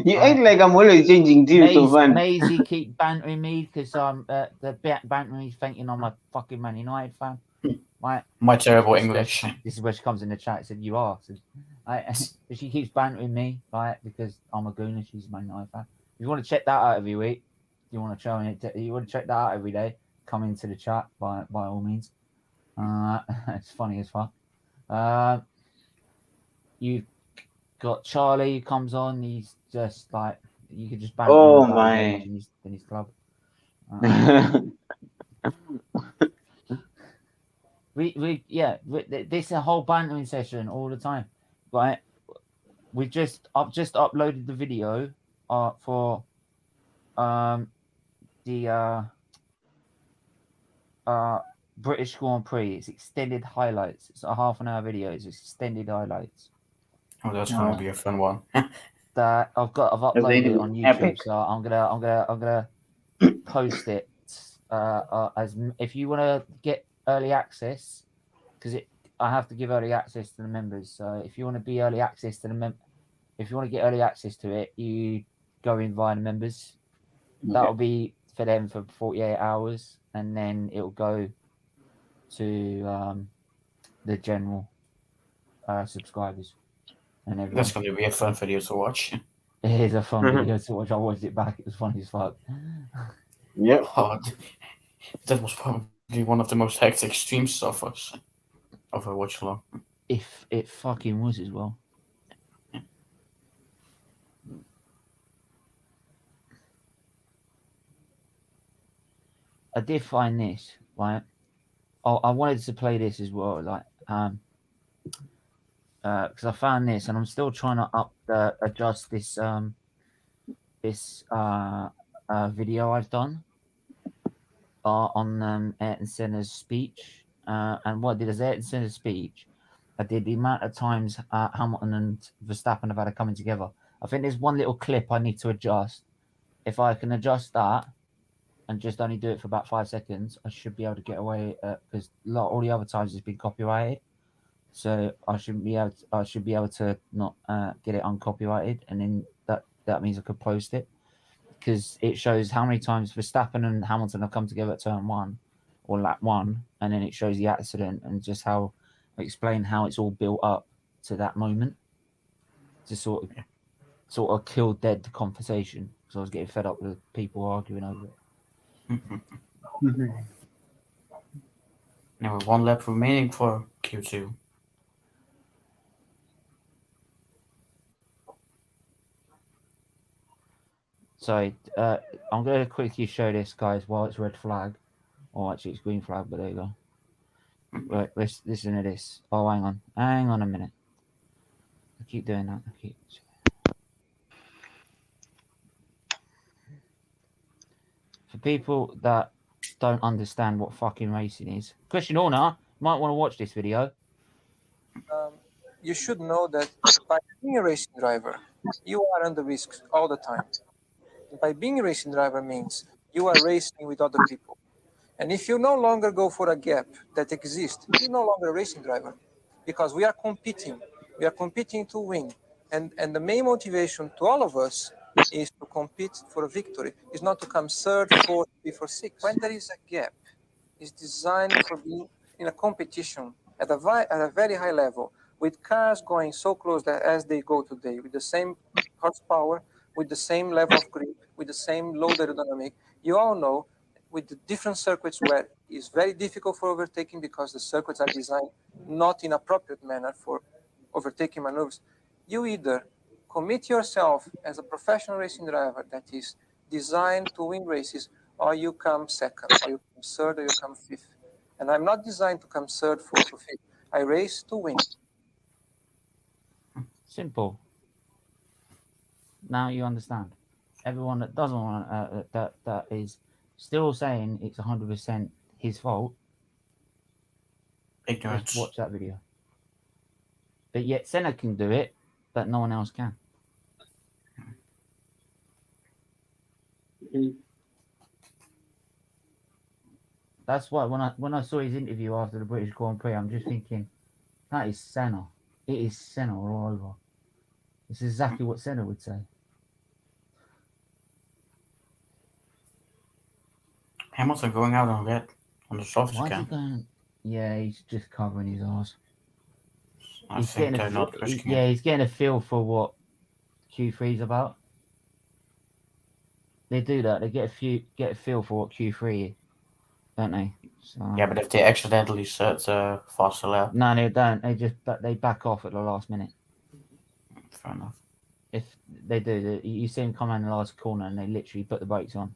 You act like I'm always changing teams so fun. Maisy keep bantering me because the bantering me thinking I'm a fucking Man United fan. Right? My terrible English. This is where she comes in the chat and said, "You are." So, she keeps bantering me, right? Because I'm a gooner. She's a Man United fan. If you want to check that out every week, you want to show me, you want to check that out every day, come into the chat by all means. It's funny as fuck. You've got Charlie who comes on. He's just like you could just banter Oh him about my. in his club. This is a whole bantering session all the time, right? I've just uploaded the video for the British Grand Prix. It's extended highlights. It's a half an hour video. It's extended highlights. Oh, that's gonna be a fun one. That I've uploaded it on YouTube, epic. so I'm gonna post it as if you want to get early access, because I have to give early access to the members. So if you want to be early access to if you want to get early access to it, you go in via the members. That'll be for them for 48 hours, and then it'll go to the general subscribers and everyone. That's gonna be a fun video to watch. It is a fun video to watch. I watched it back. It was funny as fuck. Yep. Oh, that was probably one of the most hectic streams of a Watchalong. If it fucking was as well. I did find this, right? Oh, I wanted to play this as well, like because I found this, and I'm still trying to adjust this video I've done on Ayrton Senna's speech. And what I did is Ayrton Senna's speech. I did the amount of times Hamilton and Verstappen have had it coming together. I think there's one little clip I need to adjust. If I can adjust that and just only do it for about 5 seconds, I should be able to get away because all the other times it's been copyrighted. So I should be able to not get it uncopyrighted, and then that means I could post it. because it shows how many times Verstappen and Hamilton have come together at turn 1 or lap 1, and then it shows the accident and just how explain how it's all built up to that moment to sort of kill dead the conversation, because I was getting fed up with people arguing over it. Now with 1 lap remaining for Q2. So I'm going to quickly show this, guys, while it's red flag. Oh, actually, it's green flag, but there you go. Right, let's listen to this. Oh, hang on a minute. I keep doing that. For people that don't understand what fucking racing is, Christian Horner might want to watch this video. You should know that by being a racing driver, you are under risk all the time. By being a racing driver means you are racing with other people. And if you no longer go for a gap that exists, you're no longer a racing driver, because we are competing. We are competing to win. And the main motivation to all of us is to compete for a victory. It's not to come third, fourth, fifth, or sixth. When there is a gap, it's designed for being in a competition at a very high level, with cars going so close that as they go today, with the same horsepower, with the same level of grip, with the same load aerodynamic. You all know, with the different circuits where it's very difficult for overtaking because the circuits are designed not in appropriate manner for overtaking maneuvers. You either commit yourself as a professional racing driver that is designed to win races, or you come second, or you come third, or you come fifth. And I'm not designed to come third, fourth, or fifth. I race to win. Simple. Now you understand. Everyone that doesn't want that is still saying it's 100% his fault. Ignorance. Just watch that video. But yet Senna can do it, but no one else can. That's why when I saw his interview after the British Grand Prix, I'm just thinking, that is Senna. It is Senna all over. It's exactly what Senna would say. Hamilton going out on red on the soft Why is he again. going? Yeah, he's just covering his arse. I think they're not risking it. He's getting a feel for what Q3 is about. They do that. They get a feel for what Q3 is, don't they? So, Yeah, but if they accidentally set faster lap. No, they don't. They back off at the last minute. Fair enough. If they do, you see them come around the last corner and they literally put the brakes on.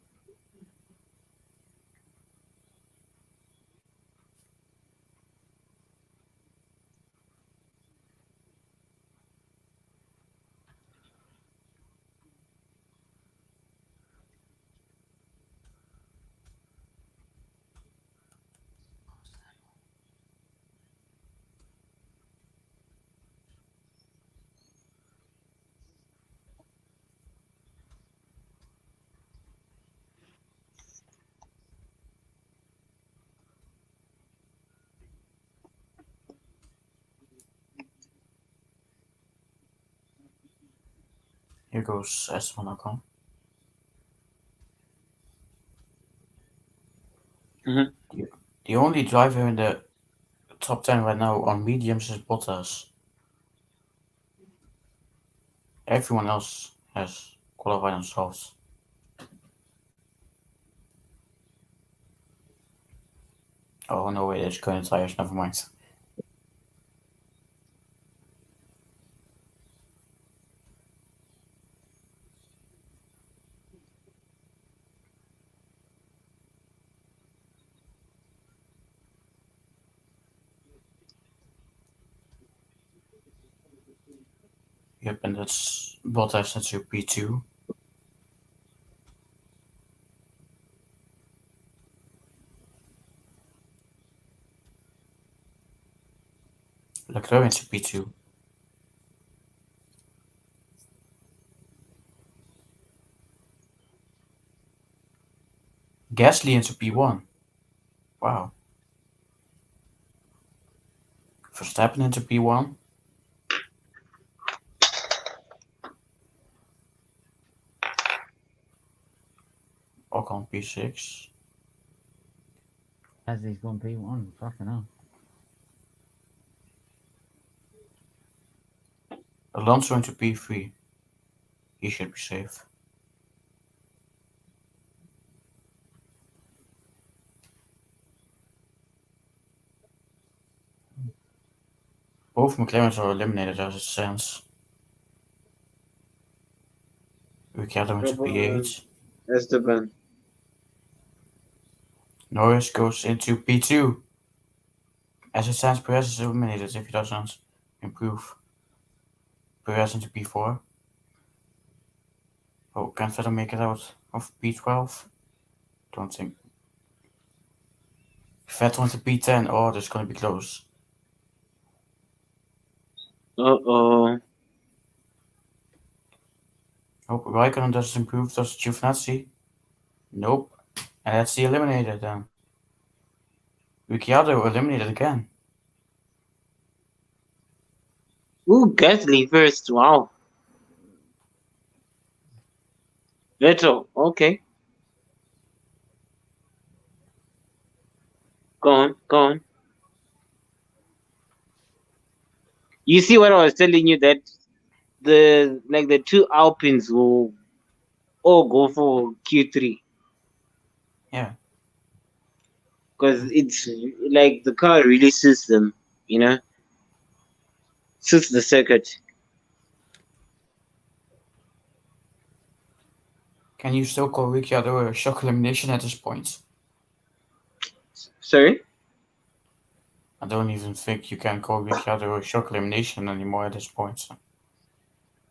Here goes Esteban Ocon. The only driver in the top 10 right now on mediums is Bottas. Everyone else has qualified on softs. Oh no, wait, it's current tires, never mind. Yep, and that's Bottas into P2. Leclerc into P2. Gasly into P1. Wow. Verstappen into P1. gone P6. As he's gone P1. Fucking hell. Alonso into P3. He should be safe. Both McLarens are eliminated as it stands. Ricciardo into P8. Esteban. Norris goes into P2. As it stands, Perez is eliminated if he doesn't improve. Perez into P4. Oh, can Vettel make it out of P12? Don't think. Vettel into P10. Oh, this is going to be close. Uh-oh. Oh, Raikkonen doesn't improve. Does Giovinazzi? Nope. And that's the eliminated then. Ricciardo eliminated again. Ooh, Gasly first. Wow. Vettel. Okay. Go on. Go on. You see what I was telling you, that the two Alpines will all go for Q3. Yeah. Because it's like the car really suits them, you know? Suits the circuit. Can you still call Ricciardo a shock elimination at this point? Sorry? I don't even think you can call Ricciardo a shock elimination anymore at this point.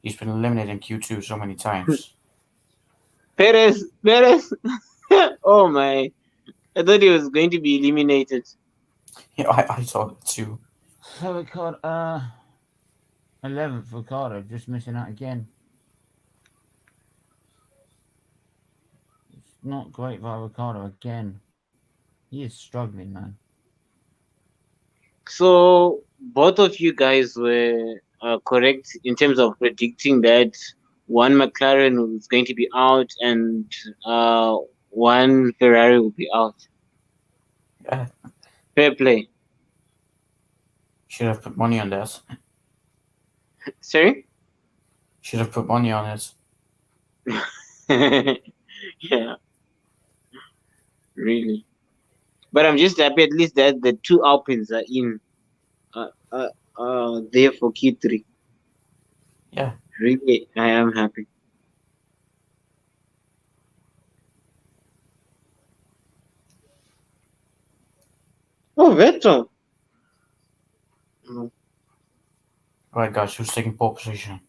He's been eliminated in Q2 so many times. Perez! Oh my. I thought he was going to be eliminated. Yeah, I thought it too. So Ricardo, 11th Ricardo, just missing out again. It's not great by Ricardo again. He is struggling, man. So, both of you guys were correct in terms of predicting that one McLaren was going to be out and one Ferrari will be out. Yeah. Fair play. Should have put money on that. Sorry? Should have put money on it. Yeah. Really. But I'm just happy at least that the two Alpines are in there for Q3. Yeah. Really, I am happy. Oh, Vettel. Right, guys, who's taking pole position?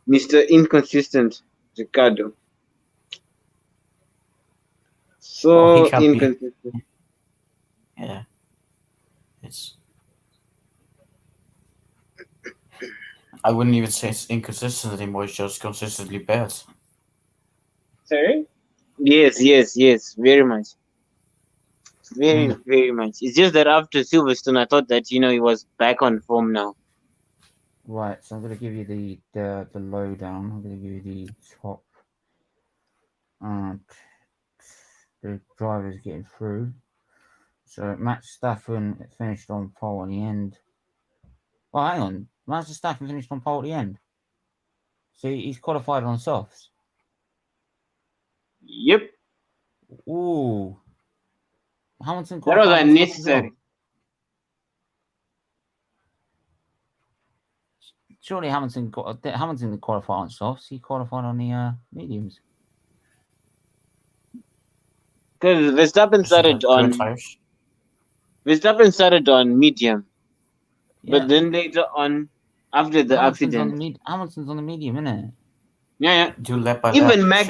Mr. Inconsistent, Ricardo. So he can't be. inconsistent. Yeah. It's. I wouldn't even say it's inconsistent anymore. It's just consistently bad. Sorry? Yes. Very much. Very much. It's just that after Silverstone, I thought that, he was back on form now. Right, so I'm going to give you the lowdown. I'm going to give you the top. The drivers getting through. So Max Verstappen finished on pole at the end. Well, hang on. Max Verstappen finished on pole at the end. See, he's qualified on softs. Yep. Ooh. Hamilton That was qualified on softs as unnecessary. well. Surely Hamilton didn't qualify on softs. He qualified on the mediums. Because Verstappen started on medium. Yeah. But then later on, after the accident. Hamilton's on the medium, isn't it? Yeah. Do lap by Even lap.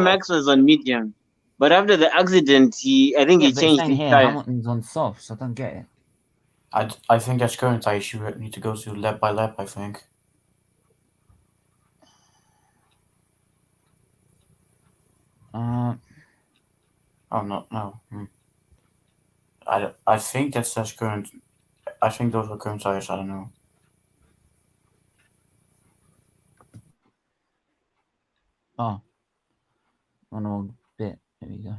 Max was on medium. But after the accident, I think he changed his tire. Hamilton's on softs. I don't get it. I think that's current tires. You need to go to lap by lap, I think. Oh, no. I think that's current I think those were current tires. I don't know. Oh, on a bit. There we go.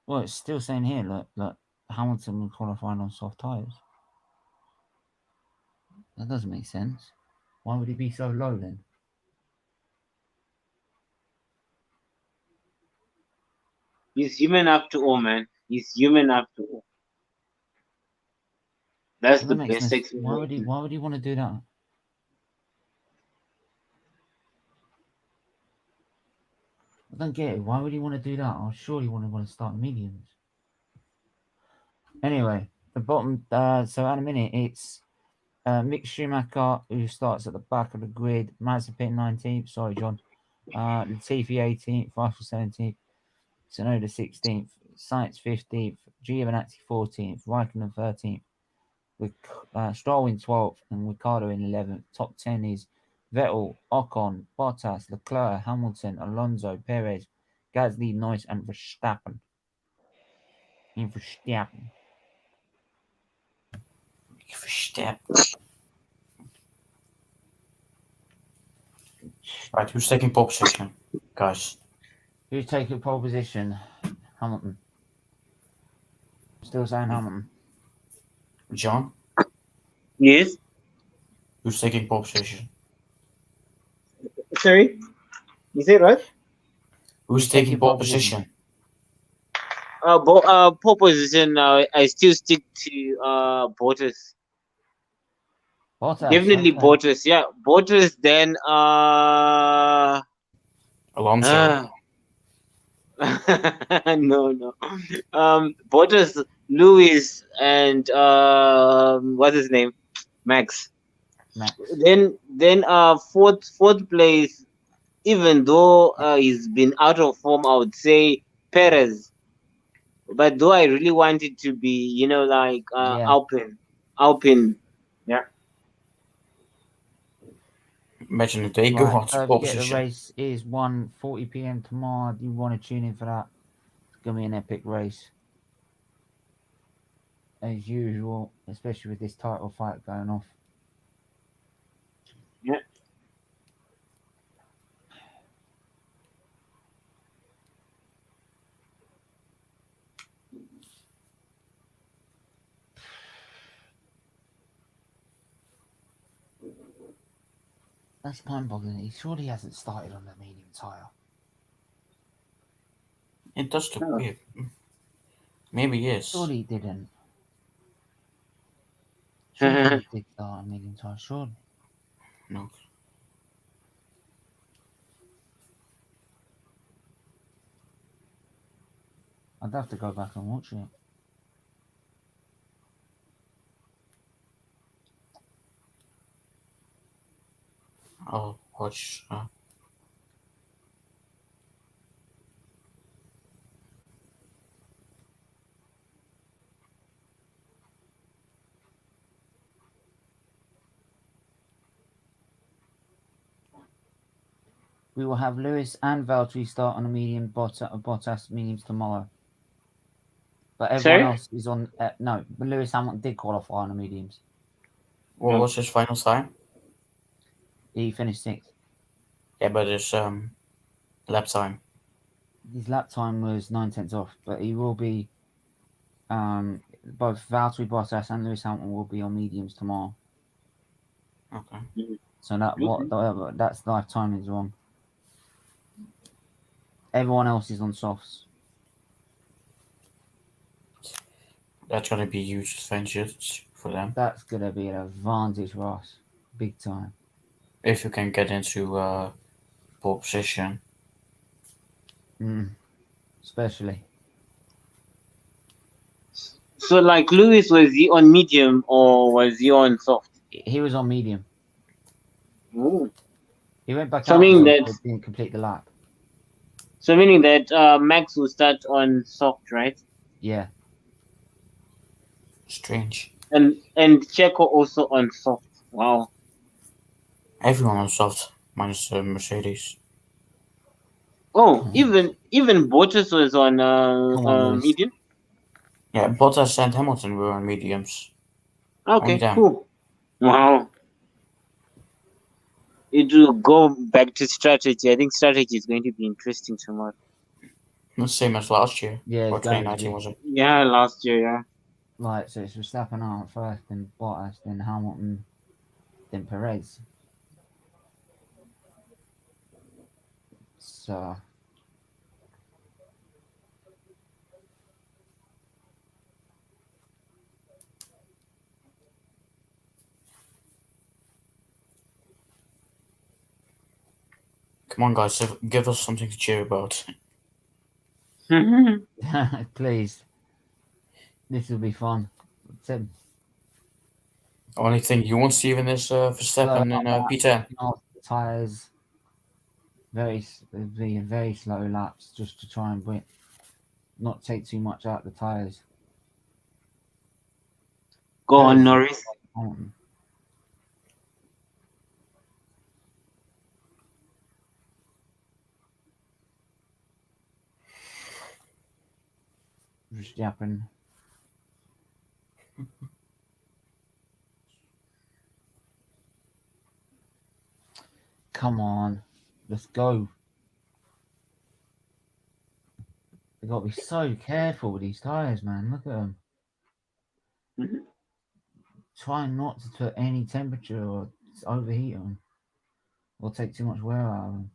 Well, it's still saying here, look, Hamilton will qualify on soft tyres. That doesn't make sense. Why would he be so low then? He's human after all, man. He's human after all. That's Well, the that makes best sense. explanation. Why would he want to do that? I don't get it. Why would he want to do that? I'm sure he wouldn't want to start mediums. Anyway, the bottom. So in a minute, it's Mick Schumacher who starts at the back of the grid. Mazepin 19th. Sorry, John. Latifi 18th. Russell 17th. Tsunoda 16th. Sainz 15th. Giovinazzi 14th. Raikkonen 13th. With Stroll in 12th and Ricciardo in 11th. Top 10 is Vettel, Ocon, Bottas, Leclerc, Hamilton, Alonso, Perez, Gasly, Norris, and Verstappen. Verstappen. Right, who's taking pole position, guys? Who's taking pole position? Hamilton. Still saying Hamilton. John? Yes. Who's taking pole position? Sorry, you said what? Who's taking pole position? Pole position. I still stick to Bottas. Bottas. Definitely okay. Bottas. Yeah, Bottas. Then Alonso. No. Bottas, Lewis, and what's his name? Max. Then fourth place. Even though he's been out of form, I would say Perez. But though I really want it to be, like Alpine. Yeah. Imagine if they go on to Don't pole forget position. the race is 1:40 p.m. tomorrow. Do you want to tune in for that? It's going to be an epic race. As usual, especially with this title fight going off. Yeah. That's mind-boggling. He surely hasn't started on the medium tyre. It does look weird. Maybe yes. Surely he didn't. Surely he did start on medium tyre. Surely. No. I'd have to go back and watch it. I'll watch. We will have Lewis and Valtteri start on a medium, Bottas mediums tomorrow. But everyone else is on. No, but Lewis Hamilton did qualify on the mediums. What was his final time? He finished 6th. Yeah, but his lap time. His lap time was 9/10 off, but he will be. Both Valtteri Bottas and Lewis Hamilton will be on mediums tomorrow. Okay. So that's life timing is wrong. Everyone else is on softs. That's gonna be a huge advantage for them. That's gonna be an advantage for us, big time. If you can get into pole position. Especially. So, like Lewis, was he on medium or was he on soft? He was on medium. Ooh. He went back So out meaning but that- didn't complete the lap. So meaning that Max will start on soft, right? Yeah. Strange. And Checo also on soft. Wow. Everyone on soft minus Mercedes. Oh, even Bottas was on Come on, Lewis. medium. Yeah, Bottas and Hamilton were on mediums. Only Okay, them. cool. Wow. It will go back to strategy. I think strategy is going to be interesting tomorrow. The same as last year. Yeah, Or it's going to 2019 be. was it? Yeah, last year, yeah. Right, so it's Verstappen out first, then Bottas, then Hamilton, then Perez. So Come on, guys, give us something to cheer about. please, this will be fun. Tim, Only thing you won't see even is slow Verstappen in up, P10. tires, be very slow laps just to try and not take too much out the tires. Go on, Perez, Norris. Hamilton. Verstappen. Come on, let's go. They got to be so careful with these tires, man. Look at them. Mhm. Try not to put any temperature or overheat them, or take too much wear out of them.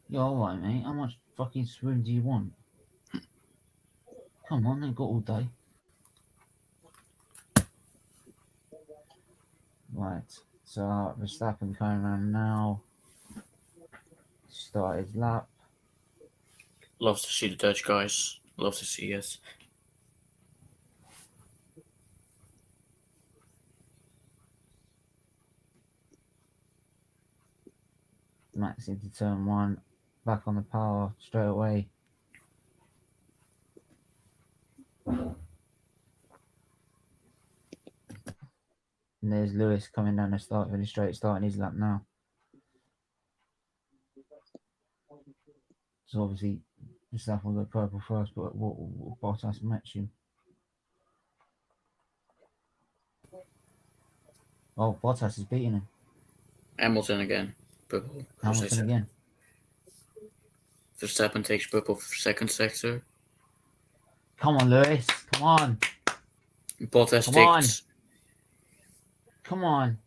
You're alright, mate. How much fucking swim do you want? Come on, they've got all day. Right, so Verstappen coming around now. Start his lap. Love to see the Dutch guys. Love to see it. Max into turn one. Back on the power straight away. And there's Lewis coming down the start really straight, starting his lap now. So obviously Verstappen will go purple first, but Bottas match him. Oh, Bottas is beating him. Hamilton again. Purple. Hamilton again. Verstappen takes purple for second sector. Come on, Lewis. Come on. Bottas Come takes. Come on.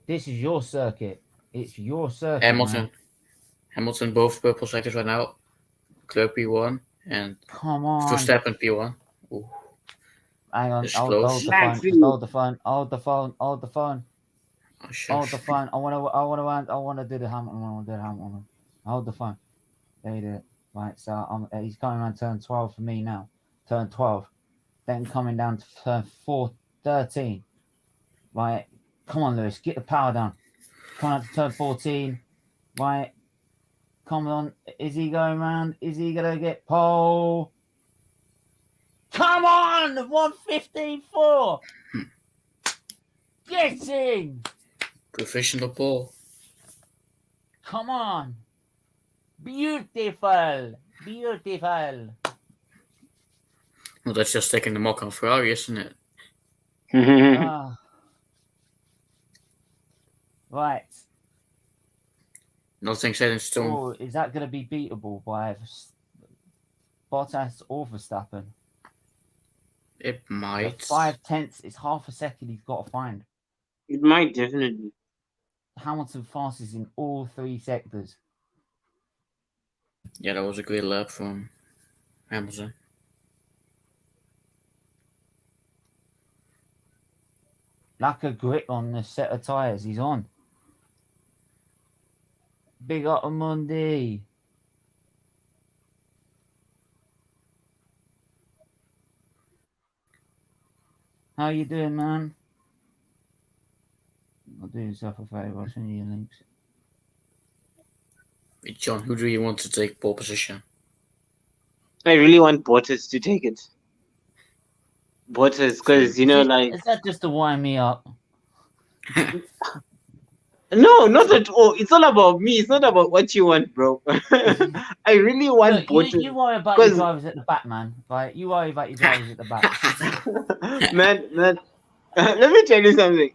This is your circuit. It's your circuit, Hamilton. man. Hamilton both purple sectors right now. Leclerc P1 and Come on. Verstappen P1. Ooh. Hang on. It's Hold close. the phone. Just hold the phone. Hold the phone. Hold the phone. Oh, sure. Hold the phone. I want to do the Hamilton one. Hold the phone. There you do it. Right. So he's coming around turn 12 for me now. Turn 12. Then coming down to turn 13. Right. Come on, Lewis. Get the power down. Coming out to turn 14. Right. Come on. Is he going round? Is he going to get pole? Come on! 1:15.4. Get in! Professional pole. Come on! Beautiful! Well, that's just taking the mock on Ferrari, isn't it? Right. Nothing set in stone. Oh, is that going to be beatable by Bottas or Verstappen? It might. 5/10 is half a second he's got to find. It might definitely. Hamilton fastest in all three sectors. Yeah, that was a great lap from Hamilton. Like a grip on the set of tyres he's on. Big up Monday. How you doing, man? I'll do yourself a favour. I'll send you your links. John, who do you want to take pole position? I really want Bottas to take it. Bottas, because Is that just to wind me up? No, not at all. It's all about me. It's not about what you want, bro. I really want Look, Bottas. you worry about your drivers at the back, man. Right? You worry about your drivers at the back. man, let me tell you something.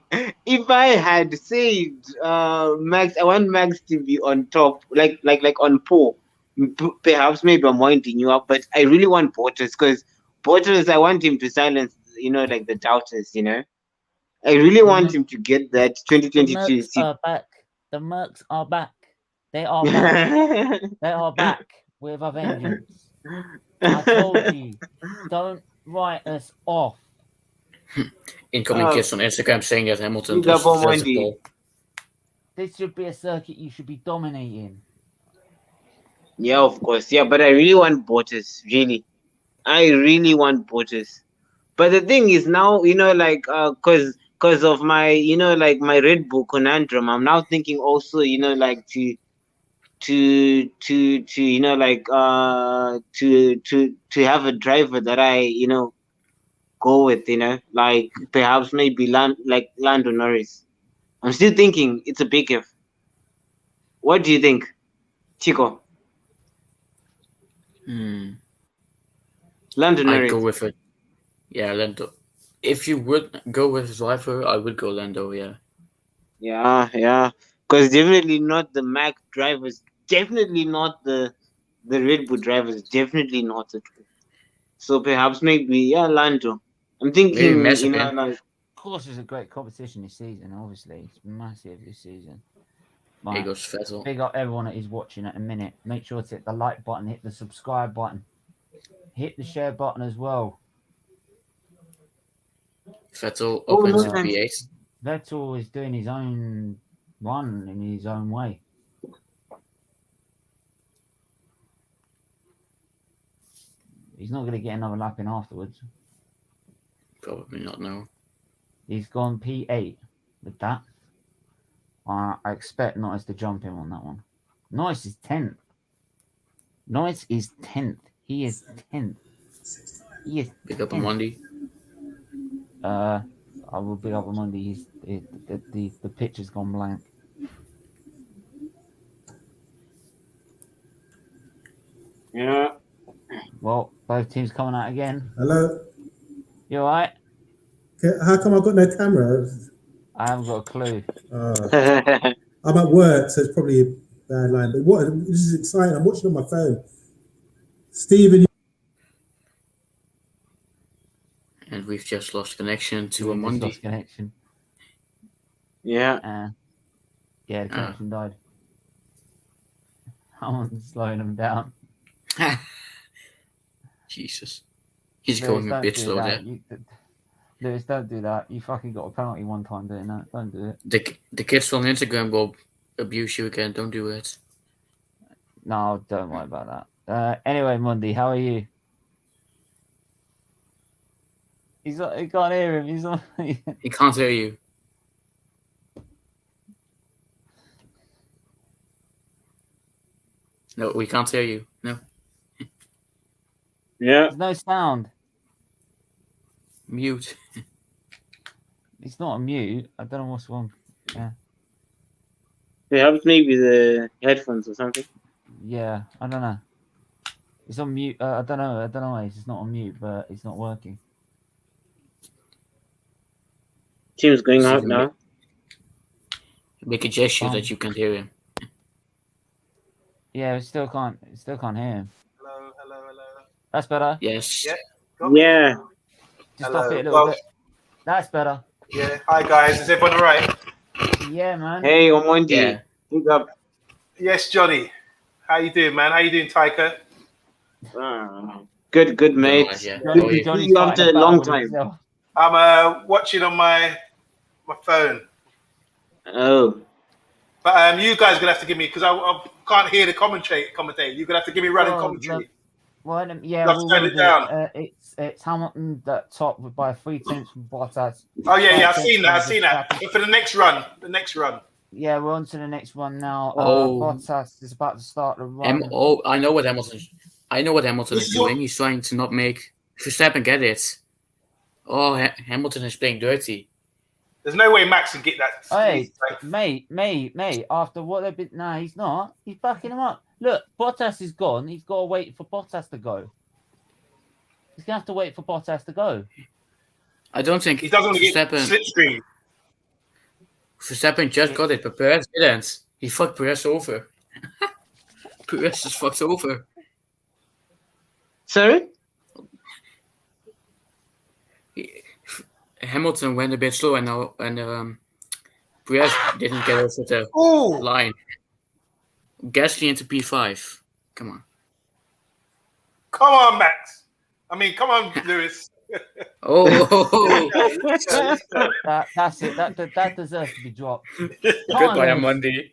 If I had saved Max, I want Max to be on top, like on pole. Perhaps maybe I'm winding you up, but I really want Bottas because Bottas, I want him to silence, like the doubters. I really want him to get that 2022 The Mercs are back. The Mercs are back. They are back. They are back with a vengeance. I told you, don't write us off. Incoming kids on Instagram saying that Hamilton Big up on deserves a Wendy. pole. This should be a circuit you should be dominating. Yeah, of course. Yeah, but I really want Bottas. Really, I really want Bottas. But the thing is now, because of my, my Red Bull conundrum, I'm now thinking also, like to have a driver that I, go with, like perhaps maybe Lando Norris. I'm still thinking it's a big if. What do you think, Chico? Lando I'd Norris. go with it. Yeah, Lando. If you would go with a driver, I would go Lando, yeah. Yeah. Because definitely not the Mac drivers. Definitely not the Red Bull drivers. Definitely not the two. So perhaps maybe, Lando. I'm thinking, Mazepin. like... Of course, it's a great competition this season, obviously. It's massive this season. Here goes Vettel. Big up everyone that is watching at a minute. Make sure to hit the like button, hit the subscribe button, hit the share button as well. Vettel opens in P8. Vettel is doing his own run in his own way. He's not going to get another lap in afterwards. Probably not, no. He's gone P8 with that. I expect Norris to jump him on that one. Norris is 10th. Norris is 10th. He is 10th. He is Big up on Monday. I will big up on Monday. The pitch has gone blank. Yeah. Well, both teams coming out again. Hello. You alright? How come I've got no camera? I haven't got a clue. I'm at work, so it's probably a bad line. But this is exciting. I'm watching on my phone. Stephen. And we've just lost connection to a Monday. Lost connection. Yeah. The connection died. I'm slowing them down. Jesus. He's going a bit slow there. Lewis, don't do that. You fucking got a penalty one time doing that. Don't do it. The kids on Instagram will abuse you again. Don't do it. No, don't worry about that. Anyway, Monday, how are you? He can't hear him. He's on. He can't hear you. No, we can't hear you. No. Yeah. There's no sound. Mute. It's not a mute. I don't know what's wrong. Yeah. Perhaps maybe the headphones or something. Yeah, I don't know. It's on mute. I don't know. It's not on mute, but it's not working. Team's going out now. Make a gesture that you can't hear him. Yeah, it still can't hear him. Hello. That's better. Yes. Yeah. Just stop it a little bit. That's better. Yeah. Hi guys. Is everyone all right? Yeah, man. Hey, Omondi. Yeah. Big up. Yes, Johnny. How you doing, man? How you doing, Tycho? Good, mate. Yeah. Good to see you after a long time. I'm watching on my phone. Oh. But you guys are gonna have to give me because I can't hear the commentate. You're gonna have to give me running commentary. Well, yeah, Let's turn it down. It's Hamilton that top by 3 tenths from Bottas. Oh yeah, I've seen that. But for the next run, Yeah, we're on to the next one now. Oh. Bottas is about to start the run. I know what Hamilton is doing. He's trying to not make Verstappen get it. Oh, Hamilton is playing dirty. There's no way Max can get that. Hey, mate. After what they've been, nah, he's not. He's backing him up. Look, Bottas is gone. He's got to wait for Bottas to go. He's gonna have to wait for Bottas to go. I don't think He doesn't want to get Verstappen. slipstream. Verstappen just got it, but Perez didn't. He fucked Perez over. Perez is fucked over. Sorry? Hamilton went a bit slow, and Perez didn't get over the line. Gasly into P5. Come on. Come on, Max. I mean, come on, Lewis. Oh, That's it. That deserves to be dropped. goodbye on Monday.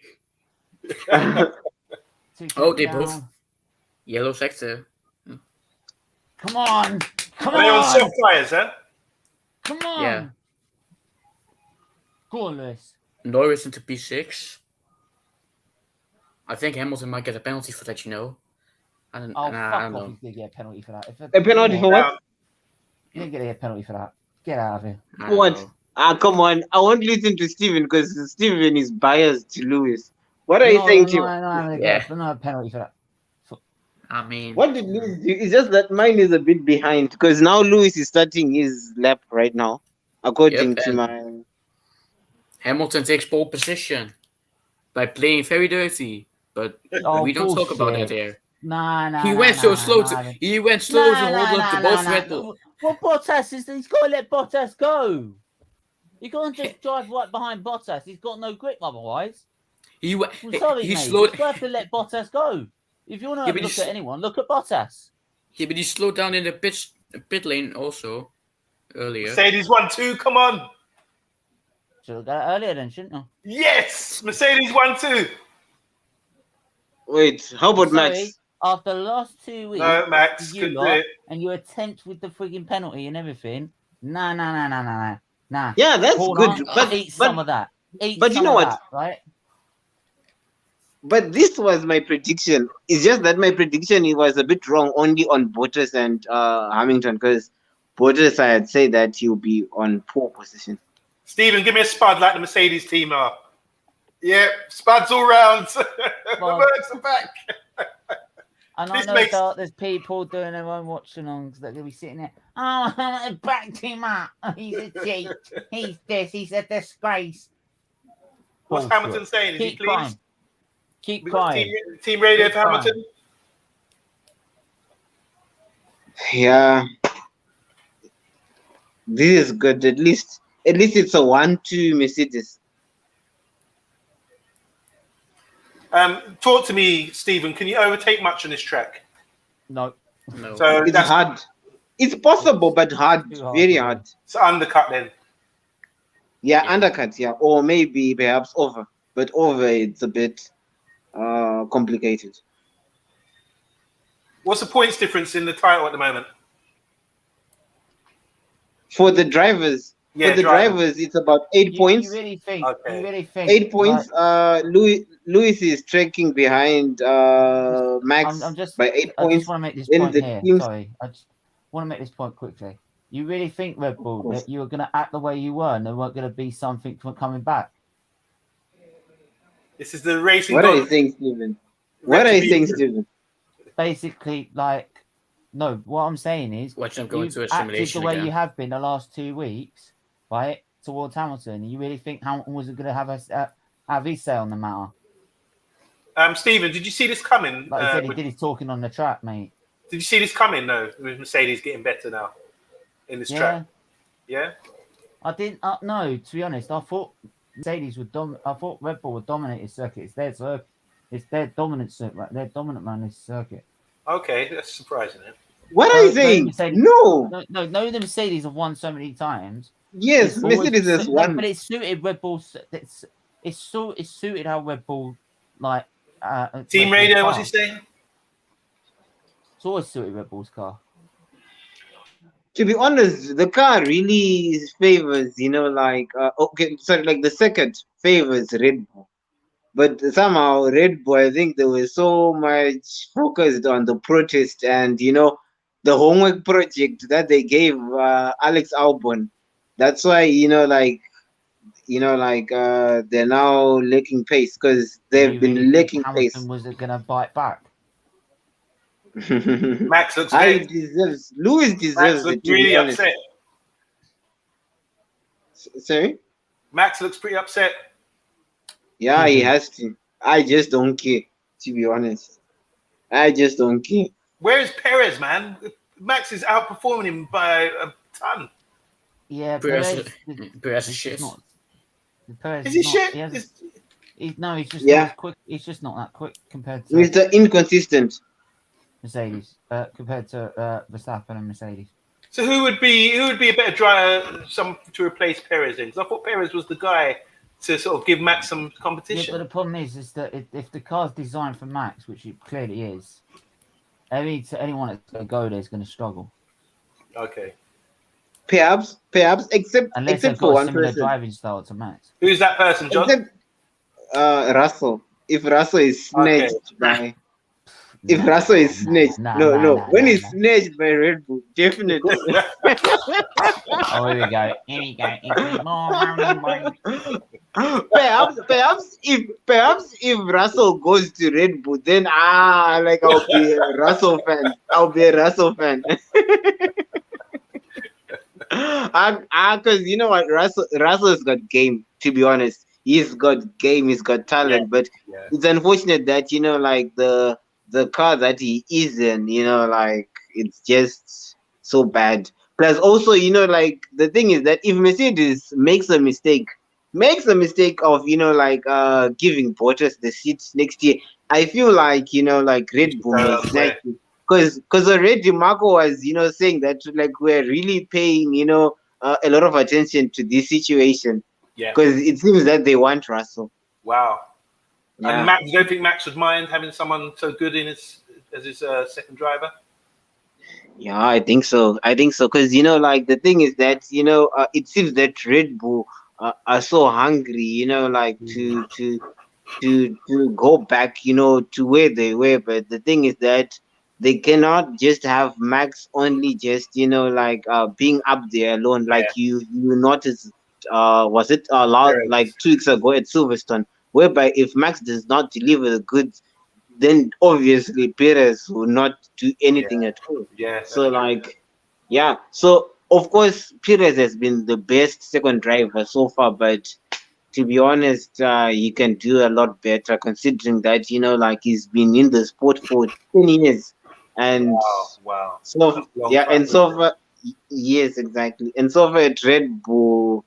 Oh, they down. both yellow sector. Come on. Come Are they on on. self fires, huh? Come on. Yeah. Go on, Lewis. Norris into P6. I think Hamilton might get a penalty for that, you know. I don't Fuck off. know. He's going to get a penalty for that. A penalty for what? You didn't get a penalty for that. Get out of here. I don't What? know. Come on. I won't listen to Steven because Steven is biased to Lewis. What are you saying to him? No penalty for that. I mean, What did Lewis do? It's just that mine is a bit behind because now Lewis is starting his lap right now, according Yep, to and- my. Hamilton takes pole position by playing very dirty, but Oh, we don't talk about that bullshit. here. Nah. He went so slow to hold up to both Red Bull. Well, Bottas he's got to let Bottas go. You can't just drive right behind Bottas. He's got no grip otherwise. He I'm sorry, he mate. slowed. You have to let Bottas go. If you want to but look he's- at anyone, look at Bottas. Yeah, but he slowed down in the pit lane also earlier. Mercedes 1-2, come on. Should have got it earlier then, shouldn't you? Yes, Mercedes 1-2. Wait, how about Sorry, Max? after the last 2 weeks, No, Max, you couldn't do lot, it. and your attempt with the frigging penalty and everything. Nah. Yeah, that's Corner, good. But eat some of that. Eat but you some know of what? that, right? But this was my prediction. It's just that my prediction it was a bit wrong only on Bottas and Hamilton because Bottas I had said that he'll be on pole position. Stephen, give me a spud like the Mercedes team are. Yeah, spuds all round. The works are back. And I This know makes- that there's people doing their own watchalongs that will be sitting there. Oh, I backed him up. He's a cheat. He's this. He's a disgrace. What's Bullshit. Hamilton saying? Is he Keep pleased? crying. Keep We got crying. team radio Keep for Hamilton. Yeah. This is good. At least it's a 1-2 Mercedes. Talk to me, Stephen. Can you overtake much on this track? No. No. So It's that's hard. It's possible, but hard. Too hard, Very yeah. hard. it's undercut then. Yeah, Yeah. undercut, yeah. Or maybe perhaps over. But over it's a bit complicated. What's the points difference in the title at the moment? For the drivers, Yeah, for the drivers, it's about 8 points. You really think? Okay. You really think? 8 points. Lewis is tracking behind Max I'm just. by 8 I points. just want to make this Then point the here. teams- Sorry, I just want to make this point quickly. You really think Red Bull course. that you were going to act the way you were, and there weren't going to be something from coming back? This is the racing. What are god. you saying, Stephen? What are you saying, Stephen? Basically, like, no. What I'm saying is, Watch them go you into a acted simulation the way again. you have been the last 2 weeks, right, towards Hamilton. You really think Hamilton was going to have his say on the matter? Stephen, did you see this coming? Like I said, he did his talking on the track, mate. Did you see this coming though? With Mercedes getting better now in this Yeah, track. Yeah. I didn't. No, to be honest, I thought Mercedes would I thought Red Bull would dominate his circuit. It's their circuit. It's their dominant circuit. They're dominant man this circuit. Okay, that's surprising. Eh? What are you No, saying? Mercedes- No. No, the Mercedes have won so many times. Yes, It's always- Mercedes has no, won. but it suited Red Bull. It's suited how Red Bull like. Team Red Bull's radio, what's car. he saying? It's always suited Red Bull's car. to be honest, the car really favors, like like the circuit favors Red Bull. But somehow Red Bull, I think they were so much focused on the protest and the homework project that they gave Alex Albon. That's why they're now lacking pace because they've You been really think lacking pace. Hamilton was going to bite back? Max looks I vexed. Lewis Max deserves looks it, to be really honest. upset. Sorry? Max looks pretty upset. Yeah, he has to. I just don't care, to be honest. I just don't care. Where is Perez, man? Max is outperforming him by a ton. Yeah, Perez is shit. Is he shit? No, he's just Yeah. not as quick. He's just not that quick compared to Mr. Inconsistent. Mercedes. Compared to Verstappen and Mercedes. So who would be a better driver, to replace Perez in? Because I thought Perez was the guy to sort of give Max some Yeah, competition. but the problem is that if the car's designed for Max, which it clearly is, anyone that's going to go there is going to struggle. Okay. Perhaps, except Unless they've for got a one similar person. driving style to Max. Who's that person, John? Except Russell. If Russell is snatched by... If Russell is snatched... When he's snatched by Red Bull, definitely. Oh, here we go. Perhaps if Russell goes to Red Bull, then I'll be a Russell fan. I'll be a Russell fan. Because you know what, Russell's got game. To be honest, he's got game. He's got talent. But it's unfortunate that the car that he is in, it's just so bad. Plus, also, the thing is that if Mercedes makes a mistake of, giving Bottas the seats next year, I feel like, Red Bull may snatch it. Because already Marco was, saying that, we're really paying, a lot of attention to this situation. Yeah. Because it seems that they want Russell. Wow. Yeah. And Max, you don't think Max would mind having someone so good as his second driver? Yeah, I think so. Because, the thing is that, it seems that Red Bull are so hungry, to go back, to where they were. But the thing is that they cannot just have Max only just, being up there alone. Like you noticed, was it like 2 weeks ago at Silverstone, whereby if Max does not deliver the goods, then obviously Perez will not do anything at all. Yeah. So so of course Perez has been the best second driver so far, but to be honest, he can do a lot better considering that he's been in the sport for 10 years, and wow. So and so far, yes, exactly, and so far at Red Bull,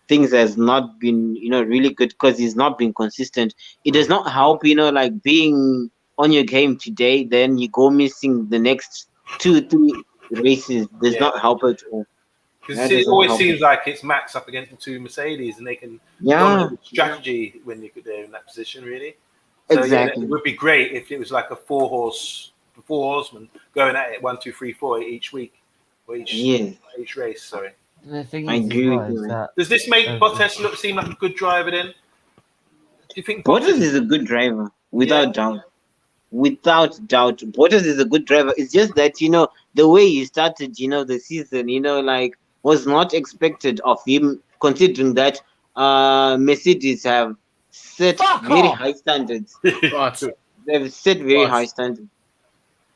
things has not been really good because he's not been consistent. It does not help being on your game today, then you go missing the next 2-3 races. Does not help at all. Because it always seems like it's Max up against the two Mercedes, and they can dominate the strategy when they're in that position, really. So, exactly. It would be great if it was like a four horsemen going at it 1, 2, 3, 4 each week or each race. Sorry. The thing I is, agree with you, does this make Bottas seem like a good driver then? Do you think Bottas is a good driver without doubt? Without doubt, Bottas is a good driver. It's just that the way he started, the season, was not expected of him, considering that Mercedes have set high standards. They've set very high standards.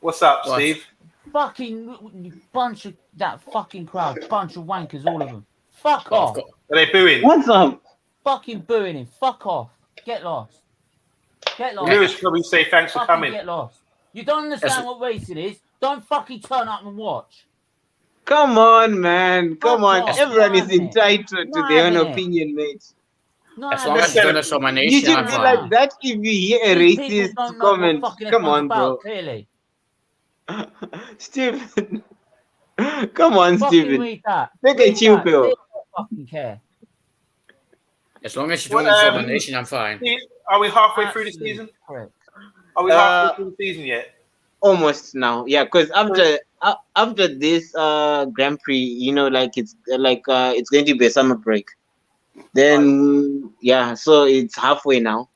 What's up, Steve? Fucking bunch of that fucking crowd, bunch of wankers, all of them. Fuck off. Are they booing? What's up? Fucking booing him. Fuck off. Get lost. Get lost. Lewis probably say thanks for coming. Get lost. You don't understand what racing is. Don't fucking turn up and watch. Come on, man. Come on. Everyone is entitled to their own opinion, mate. As long as you don't have so many You should be like that if you hear a racist comment. Come on, bro. Clearly. Stephen. Come on, Stephen. Read that. Take a chill pill. They don't fucking care. As long as you don't have domination, I'm fine. Are we halfway through the season? Correct. Are we halfway through the season yet? Almost now, yeah. Because after after this Grand Prix, it's going to be a summer break. Then so it's halfway now.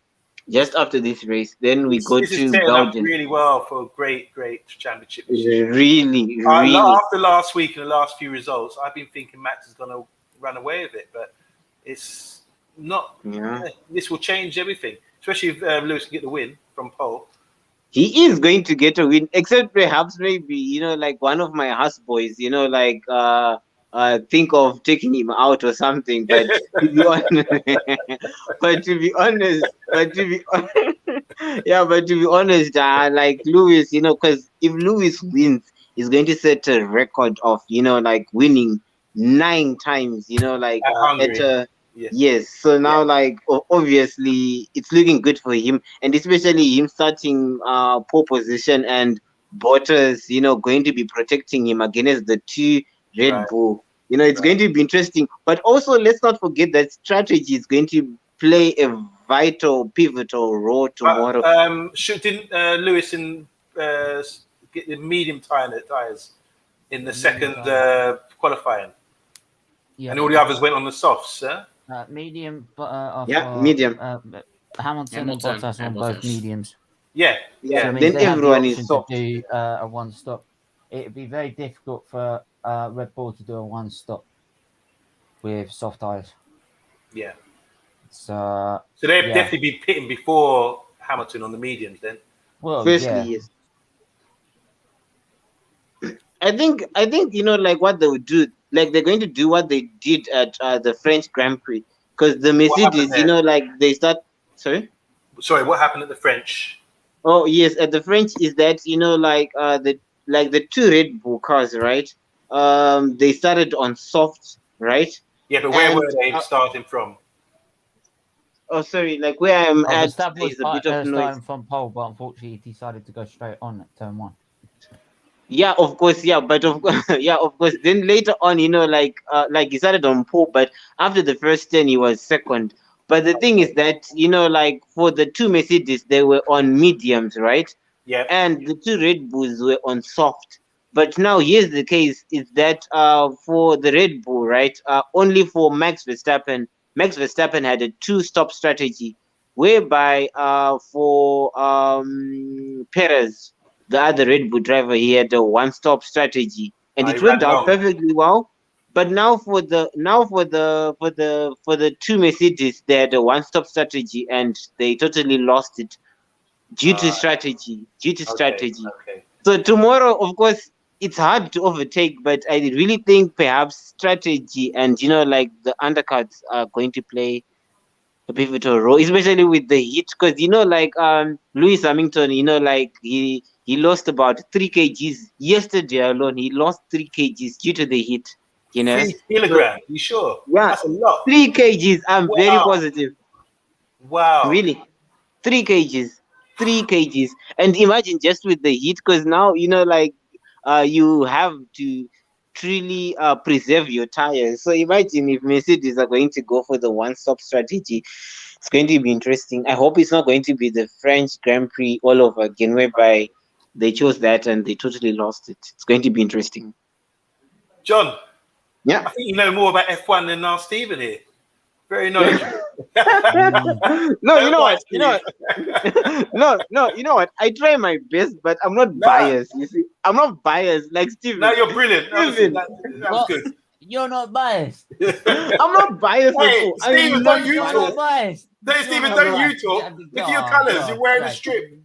Just after this race, then we go This is to setting up Belgium. really well for a great championship. This year. Really. After last week and the last few results, I've been thinking Max is going to run away with it, but it's not. Yeah. This will change everything, especially if Lewis can get the win from pole. He is going to get a win, except perhaps maybe, one of my houseboys, think of taking him out or something. But to be honest, like Lewis, because if Lewis wins, he's going to set a record of, winning 9 times, Yes. So now, obviously, it's looking good for him, and especially him starting pole position and Bottas, going to be protecting him against the 2 Red Bull. It's going to be interesting. But also, let's not forget that strategy is going to play a pivotal role tomorrow. Didn't Lewis get the medium tires in the second qualifying? Yeah. And all the others went on the softs, sir? Medium, medium. Hamilton and Bottas on both mediums. Yeah. So then everyone is soft. To do a one stop. It'd be very difficult for Red Bull to do a one stop with soft tires. Yeah. So they'd definitely be pitting before Hamilton on the mediums then. Well, firstly, yes. I think what they would do. They're going to do what they did at the French Grand Prix, because the Mercedes, they start. Sorry, what happened at the French? Oh yes, at the French is that the 2 Red Bull cars, right? They started on soft, right? Yeah, but where were they starting from? Oh, sorry, where I'm at is a bit of noise. Starting from pole, but unfortunately, he decided to go straight on at turn 1. Yeah, of course, but of course. Then later on, he started on pole, but after the first 10, he was second. But the thing is that, for the 2 Mercedes, they were on mediums, right? Yeah. And the 2 Red Bulls were on soft. But now here's the case: is that for the Red Bull, right? Only for Max Verstappen had a 2-stop strategy, whereby for Perez, the other Red Bull driver, he had a 1-stop strategy, and it went out perfectly well. But now for the 2 Mercedes, they had a 1-stop strategy, and they totally lost it due to strategy. Okay. So tomorrow, of course, it's hard to overtake, but I really think perhaps strategy and the undercuts are going to play a pivotal role, especially with the heat, because Lewis Hamilton, he lost about 3 kgs yesterday alone. He lost 3 kgs due to the heat. 3 kilograms. You sure? Yeah, that's a lot. 3 kgs. I'm very positive. Wow. Really, 3 kgs. 3 kgs. And imagine just with the heat, because now you have to truly preserve your tires. So imagine if Mercedes are going to go for the 1-stop strategy. It's going to be interesting. I hope it's not going to be the French Grand Prix all over again, whereby they chose that and they totally lost it. It's going to be interesting. John, yeah, I think you know more about F1 than our Stephen here. Very knowledgeable. No, you know what? No, what? I try my best, but I'm not biased. You see, I'm not biased like Stephen. No, you're brilliant. Honestly, that was good. You're not biased. I'm not biased. Hey, Stephen, don't you You're talk? not biased. Hey, Stephen, don't you talk? Look at your colours. You're wearing a strip.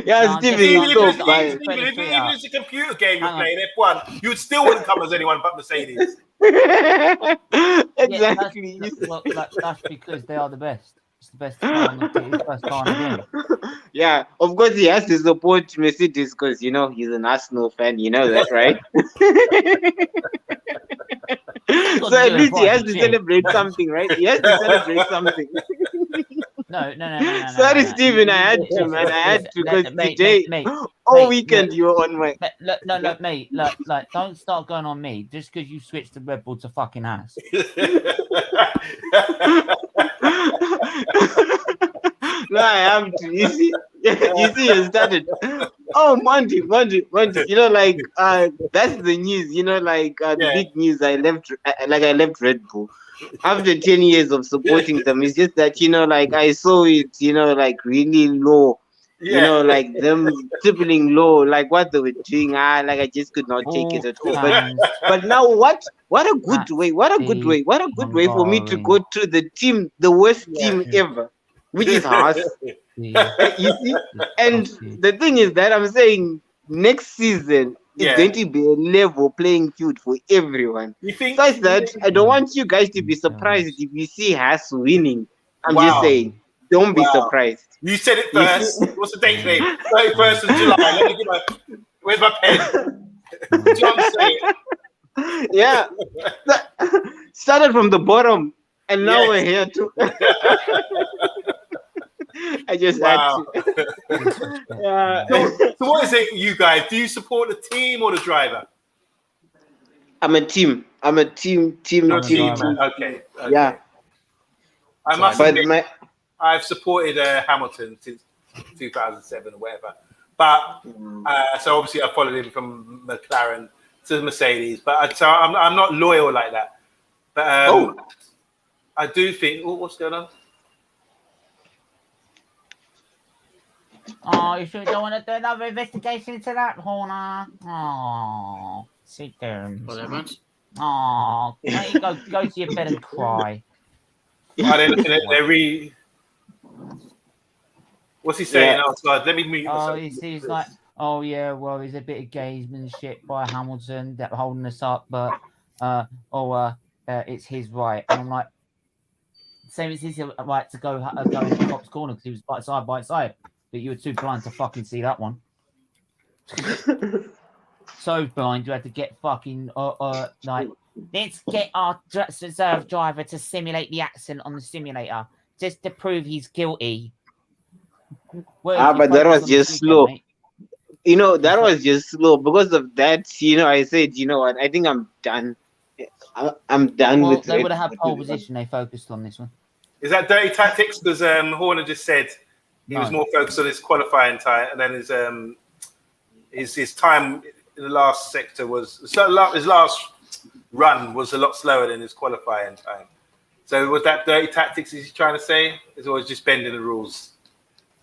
Yeah, Stephen, even so if it's a computer game you're playing F1, you still wouldn't come as anyone but Mercedes. Exactly. That's because they are the best. It's the best car in the game. Yeah, of course he has to support Mercedes because he's an Arsenal fan. You know that, right? So at least he has to celebrate something, right? He has to celebrate something. No. Sorry, Stephen, I had to, man. I had to because today, all weekend you were on my. Mate. Don't start going on me just because you switched the Red Bull to fucking ass. No, I have to. You see, you started. Oh, Monty. You know, like that's the news. You know, like the big news. I left Red Bull after 10 years of supporting them. It's just that, you know, like I saw it, you know, like really low. You know, like them sibling low, like what they were doing. Like I just could not take it at all. But now what a good way. What a good way for me to go to the team, the worst team ever, which is Haas. You see? And the thing is that I'm saying next season it's going to be a level playing field for everyone. You think? Besides that, I don't want you guys to be surprised if you see Haas winning. I'm just saying, don't be surprised. You said it first. What's the date today? 31st of July. Let me get where's my pen? John, say it. Yeah. Started from the bottom and now we're here too. I just had to. So what is it, you guys? Do you support the team or the driver? I'm a team. Team. Okay. Yeah. I must admit, I've supported Hamilton since 2007 or whatever. But so obviously I followed him from McLaren to Mercedes. But so I'm not loyal like that. But I do think. What's going on? Oh, you sure you don't want to do another investigation into that, Horner? Oh, sit down. Whatever. Oh, there you go to your bed and cry. They're looking at what's he saying outside? Let me mute myself. Oh, he's like, oh yeah, well, there's a bit of gamesmanship by Hamilton that holding us up, but it's his right. And I'm like, same as his right to go in the cop's corner because he was side by side, but you were too blind to fucking see that one. So blind, you had to get fucking like, let's get our reserve driver to simulate the accident on the simulator just to prove he's guilty. But that was just slow. Mate? You know, that was just slow. Because of that, you know, I said, you know what, I think I'm done. I'm done with it. They would have had pole position. They focused on this one. Is that dirty tactics? Because Horner just said he was more focused on his qualifying time, and then his time in the last sector was his last run was a lot slower than his qualifying time. So was that dirty tactics? Is he trying to say? Is always just bending the rules?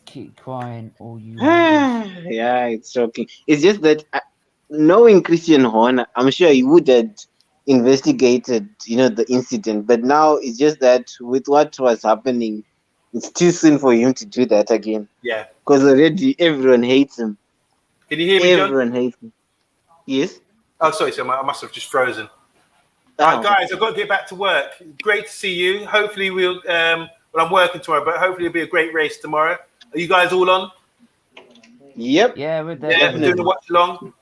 Keep crying, all you. Yeah, it's shocking. It's just that knowing Christian Horner, I'm sure he would have investigated, you know, the incident. But now it's just that with what was happening, it's too soon for him to do that again. Yeah. Because already everyone hates him. Can you hear me, Everyone hates him. Yes? Oh, sorry, so I must have just frozen. Guys, I've got to get back to work. Great to see you. Hopefully we'll, well, I'm working tomorrow, but hopefully it'll be a great race tomorrow. Are you guys all on? Yep. Yeah, we're there. Yeah, doing the watch along?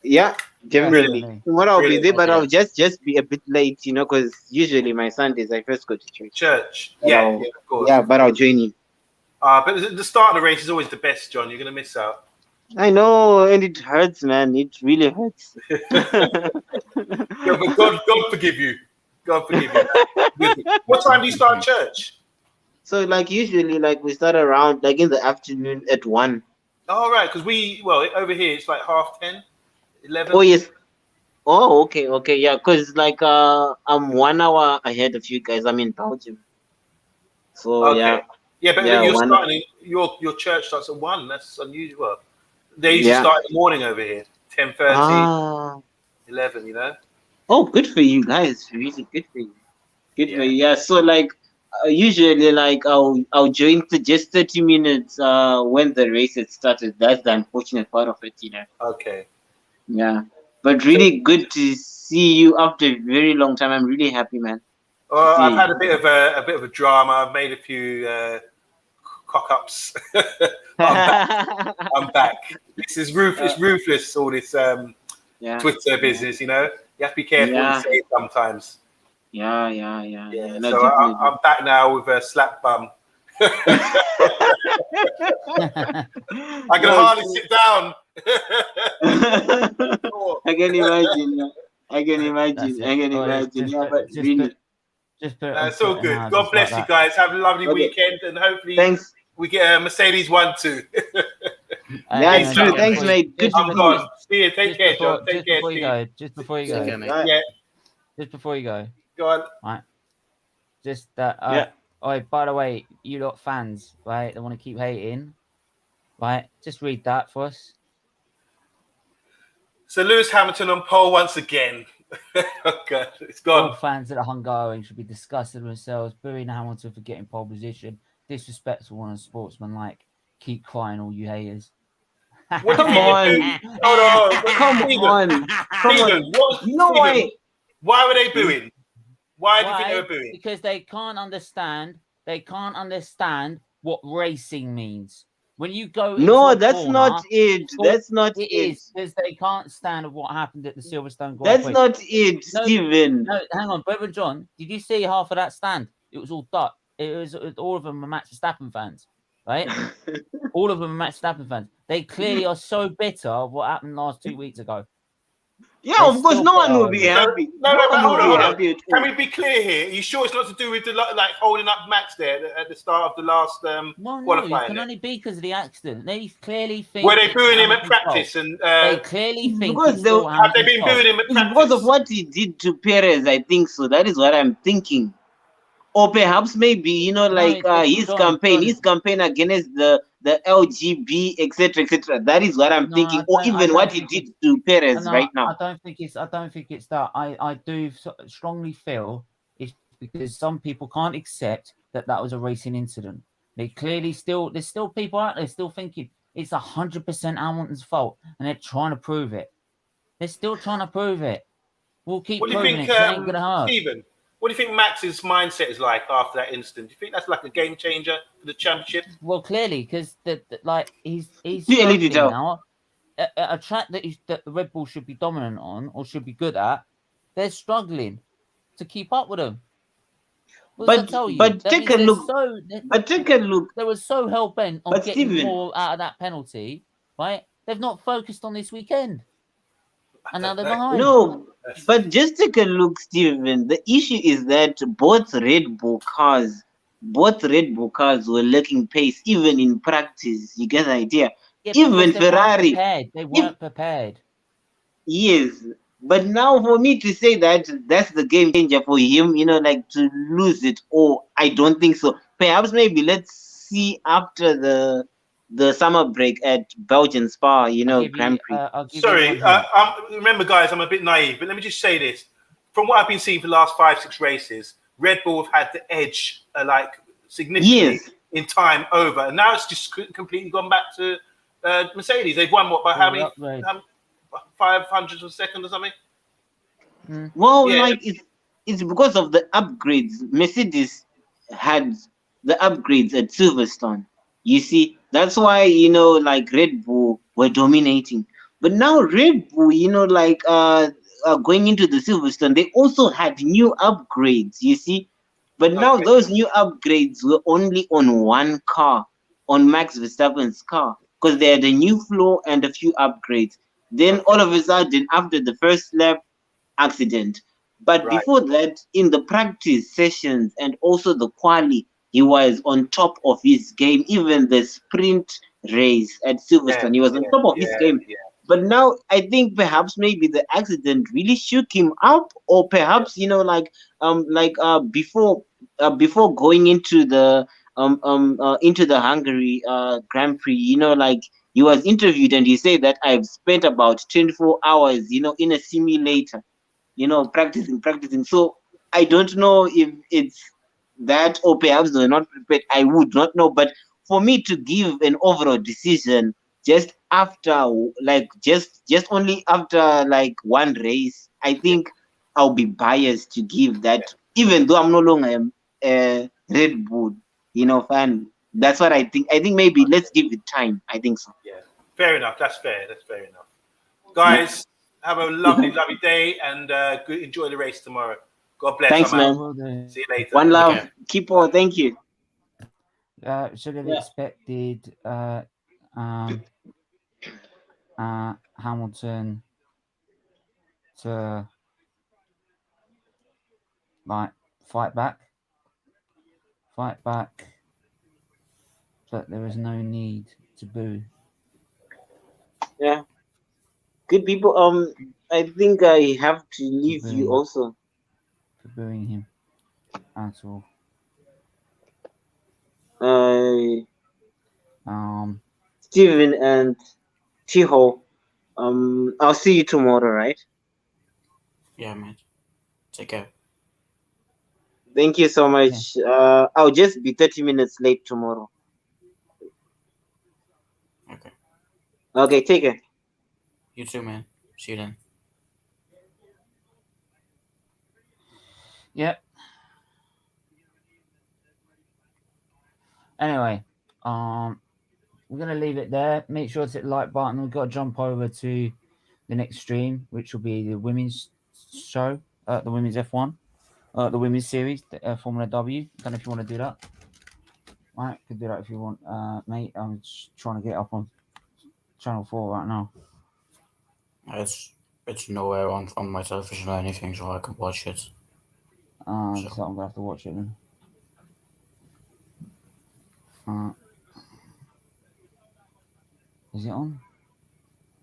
Yeah, definitely. Tomorrow I'll be there, but I'll just be a bit late, you know, because usually my Sundays I first go to church. Yeah, of course. Yeah, but I'll join you. But the start of the race is always the best, John. You're going to miss out. I know, and it hurts, man. It really hurts. Yeah, but God forgive you. God forgive you. What time do you start church? So, like, usually, like, we start around, like, in the afternoon at 1. Oh, right, because over here, it's like 10:30, 11. Oh, yes. Oh, okay, yeah, because, like, I'm 1 hour ahead of you guys. I'm in Belgium. So, okay. yeah. Yeah, but you're starting, your church starts at 1. That's unusual. They usually start in the morning over here, 10:30, 11, you know? Oh, good for you guys. Really good for you. Good for you. Yeah, so, like, usually, like, I'll join for just 30 minutes when the race has started. That's the unfortunate part of it, you know? Okay. Yeah. But really good to see you after a very long time. I'm really happy, man. Well, I've had a bit of a drama. I've made a few cock-ups. I'm back. This is ruthless, all this Twitter business, you know? You have to be careful what you say sometimes. Yeah. No, so I'm back now with a slap bum. I can hardly sit down. I can imagine. Yeah, but really. It's all good. God bless you guys. Have a lovely weekend, and hopefully we get a Mercedes 1-2. That's true. Thanks, mate. Good to I'm gone. See you. Take care, John. Take care, Steve. Just before you Take go, care, mate. Right. Yeah, just before you go, go on. right? Just that. Yeah. Oh, by the way, you lot fans, right? They want to keep hating, right? Just read that for us. So Lewis Hamilton on pole once again. Okay, it's All gone. fans at the Hungaroring should be disgusted with themselves, booing Hamilton for getting pole position, disrespectful and unsportsmanlike. Keep crying, all you haters. What do you Come think on. they're doing? Hold on. Come Stephen, on. Come Stephen, on. what, You know Stephen, why? why were they booing? Why do you think they Why? were booing? Because they can't understand. They can't understand what racing means. When you go into No, a that's corner, not it. That's not it it. is because they can't stand what happened at the Silverstone Grand That's Prix. not it, No, Stephen. No, hang on, brother John. Did you see half of that stand? It was all Dutch. It was all of them were Max Verstappen fans, right? All of them are Max Verstappen fans. They clearly are so bitter of what happened last 2 weeks ago. Yeah, They're of course, still no one bitter will over be it. happy. No, No but one hold will on, be hold on. happy at Can all. we be clear here? Are you sure it's not to do with the like holding up Max there at the start of the last Well, no, it qualifying? can There? only be because of the accident. They clearly think. Were they it's booing him at Hamilton's practice? fault. And They clearly It's think because it's they- still have they Hamilton's been fault. booing him at It's because of practice? what he did to Perez, I think so. That is what I'm thinking. Or perhaps maybe, you know, No, like it's his John, campaign against the LGB, etc., etc. That is what I'm No, thinking. I Or don't- I even don't what he think did it's- to Perez No, right now. I don't think it's. I don't think it's that. I do strongly feel it's because some people can't accept that was a racing incident. They clearly there's still people out there still thinking it's 100% Hamilton's fault, and they're trying to prove it. They're still trying to prove it. We'll keep What do you proving think, it. 'Cause it ain't gonna hurt. Stephen? What do you think Max's mindset is like after that incident? Do you think that's like a game changer for the championship? Well, clearly, because like he's Too early to struggling tell. now. A track that the Red Bull should be dominant on or should be good at, they're struggling to keep up with them. What did I tell you? But That take means a they're look. so But take a look. they were so hell bent on But getting Stephen- more out of that penalty, right? They've not focused on this weekend, and now they're behind. No, but just take a look, Steven. The issue is that both Red Bull cars were lacking pace, even in practice. You get the idea? Yeah, even because they weren't Ferrari. prepared. They weren't prepared. Yes, but now for me to say that that's the game changer for him, you know, like to lose it, or I don't think so. Perhaps maybe let's see after the summer break at Belgian Spa, you know, Grand Prix. I'll give Sorry, you one hint. remember, guys, I'm a bit naive, but let me just say this: from what I've been seeing for the last 5-6 races, Red Bull have had the edge, like significantly Yes. in time over, and now it's just completely gone back to Mercedes. They've won what by how many? Upgrade. 500 of a second or something? Well, Yeah. like it's because of the upgrades. Mercedes had the upgrades at Silverstone. You see, that's why, you know, like Red Bull were dominating. But now Red Bull, you know, like going into the Silverstone, they also had new upgrades. You see, but now Okay. those new upgrades were only on one car, on Max Verstappen's car, because they had a new floor and a few upgrades. Then all of a sudden, after the first lap, accident. But Right. before that, in the practice sessions and also the quali, he was on top of his game. Even the sprint race at Silverstone, he was on top of his game. Yeah. But now I think perhaps maybe the accident really shook him up, or perhaps, you know, before going into the Hungary Grand Prix, you know, like he was interviewed and he said that I've spent about 24 hours, you know, in a simulator, you know, practicing. So I don't know if it's that, or perhaps they're not prepared. I would not know. But for me to give an overall decision just after, like, just only after like one race, I think I'll be biased to give that, even though I'm no longer a Red Bull, you know, fan. That's what I think. I think maybe let's give it time. I think so. Yeah. Fair enough. That's fair. Enough. Guys, have a lovely day, and enjoy the race tomorrow. God bless. Thanks, I'm out. man. I will do. See you later. One love. Okay. Keep on. Thank you. Should have Yeah. expected Hamilton to like fight back, but there was no need to boo. Yeah. Good people. I think I have to leave you Brilliant. also. For booing him at all. Um, Steven and Tiho. I'll see you tomorrow, right? Yeah, mate. Take care. Thank you so much. I'll just be 30 minutes late tomorrow. Okay. Okay, take care. You too, man. See you then. yep. Anyway, we're gonna leave it there. Make sure to hit the like button. We've got to jump over to the next stream, which will be the women's show, the women's F1, the women's series, the Formula W. Don't know if you want to do that. Right, could do that if you want, mate. I'm just trying to get up on Channel 4 right now. It's nowhere on my television or anything, so I can watch it. So I'm gonna have to watch it then. Is it on?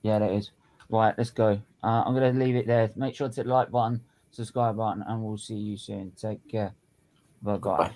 Yeah, that is. Right, let's go. I'm gonna leave it there. Make sure to hit the like button, subscribe button, and we'll see you soon. Take care. Bye bye. Goodbye.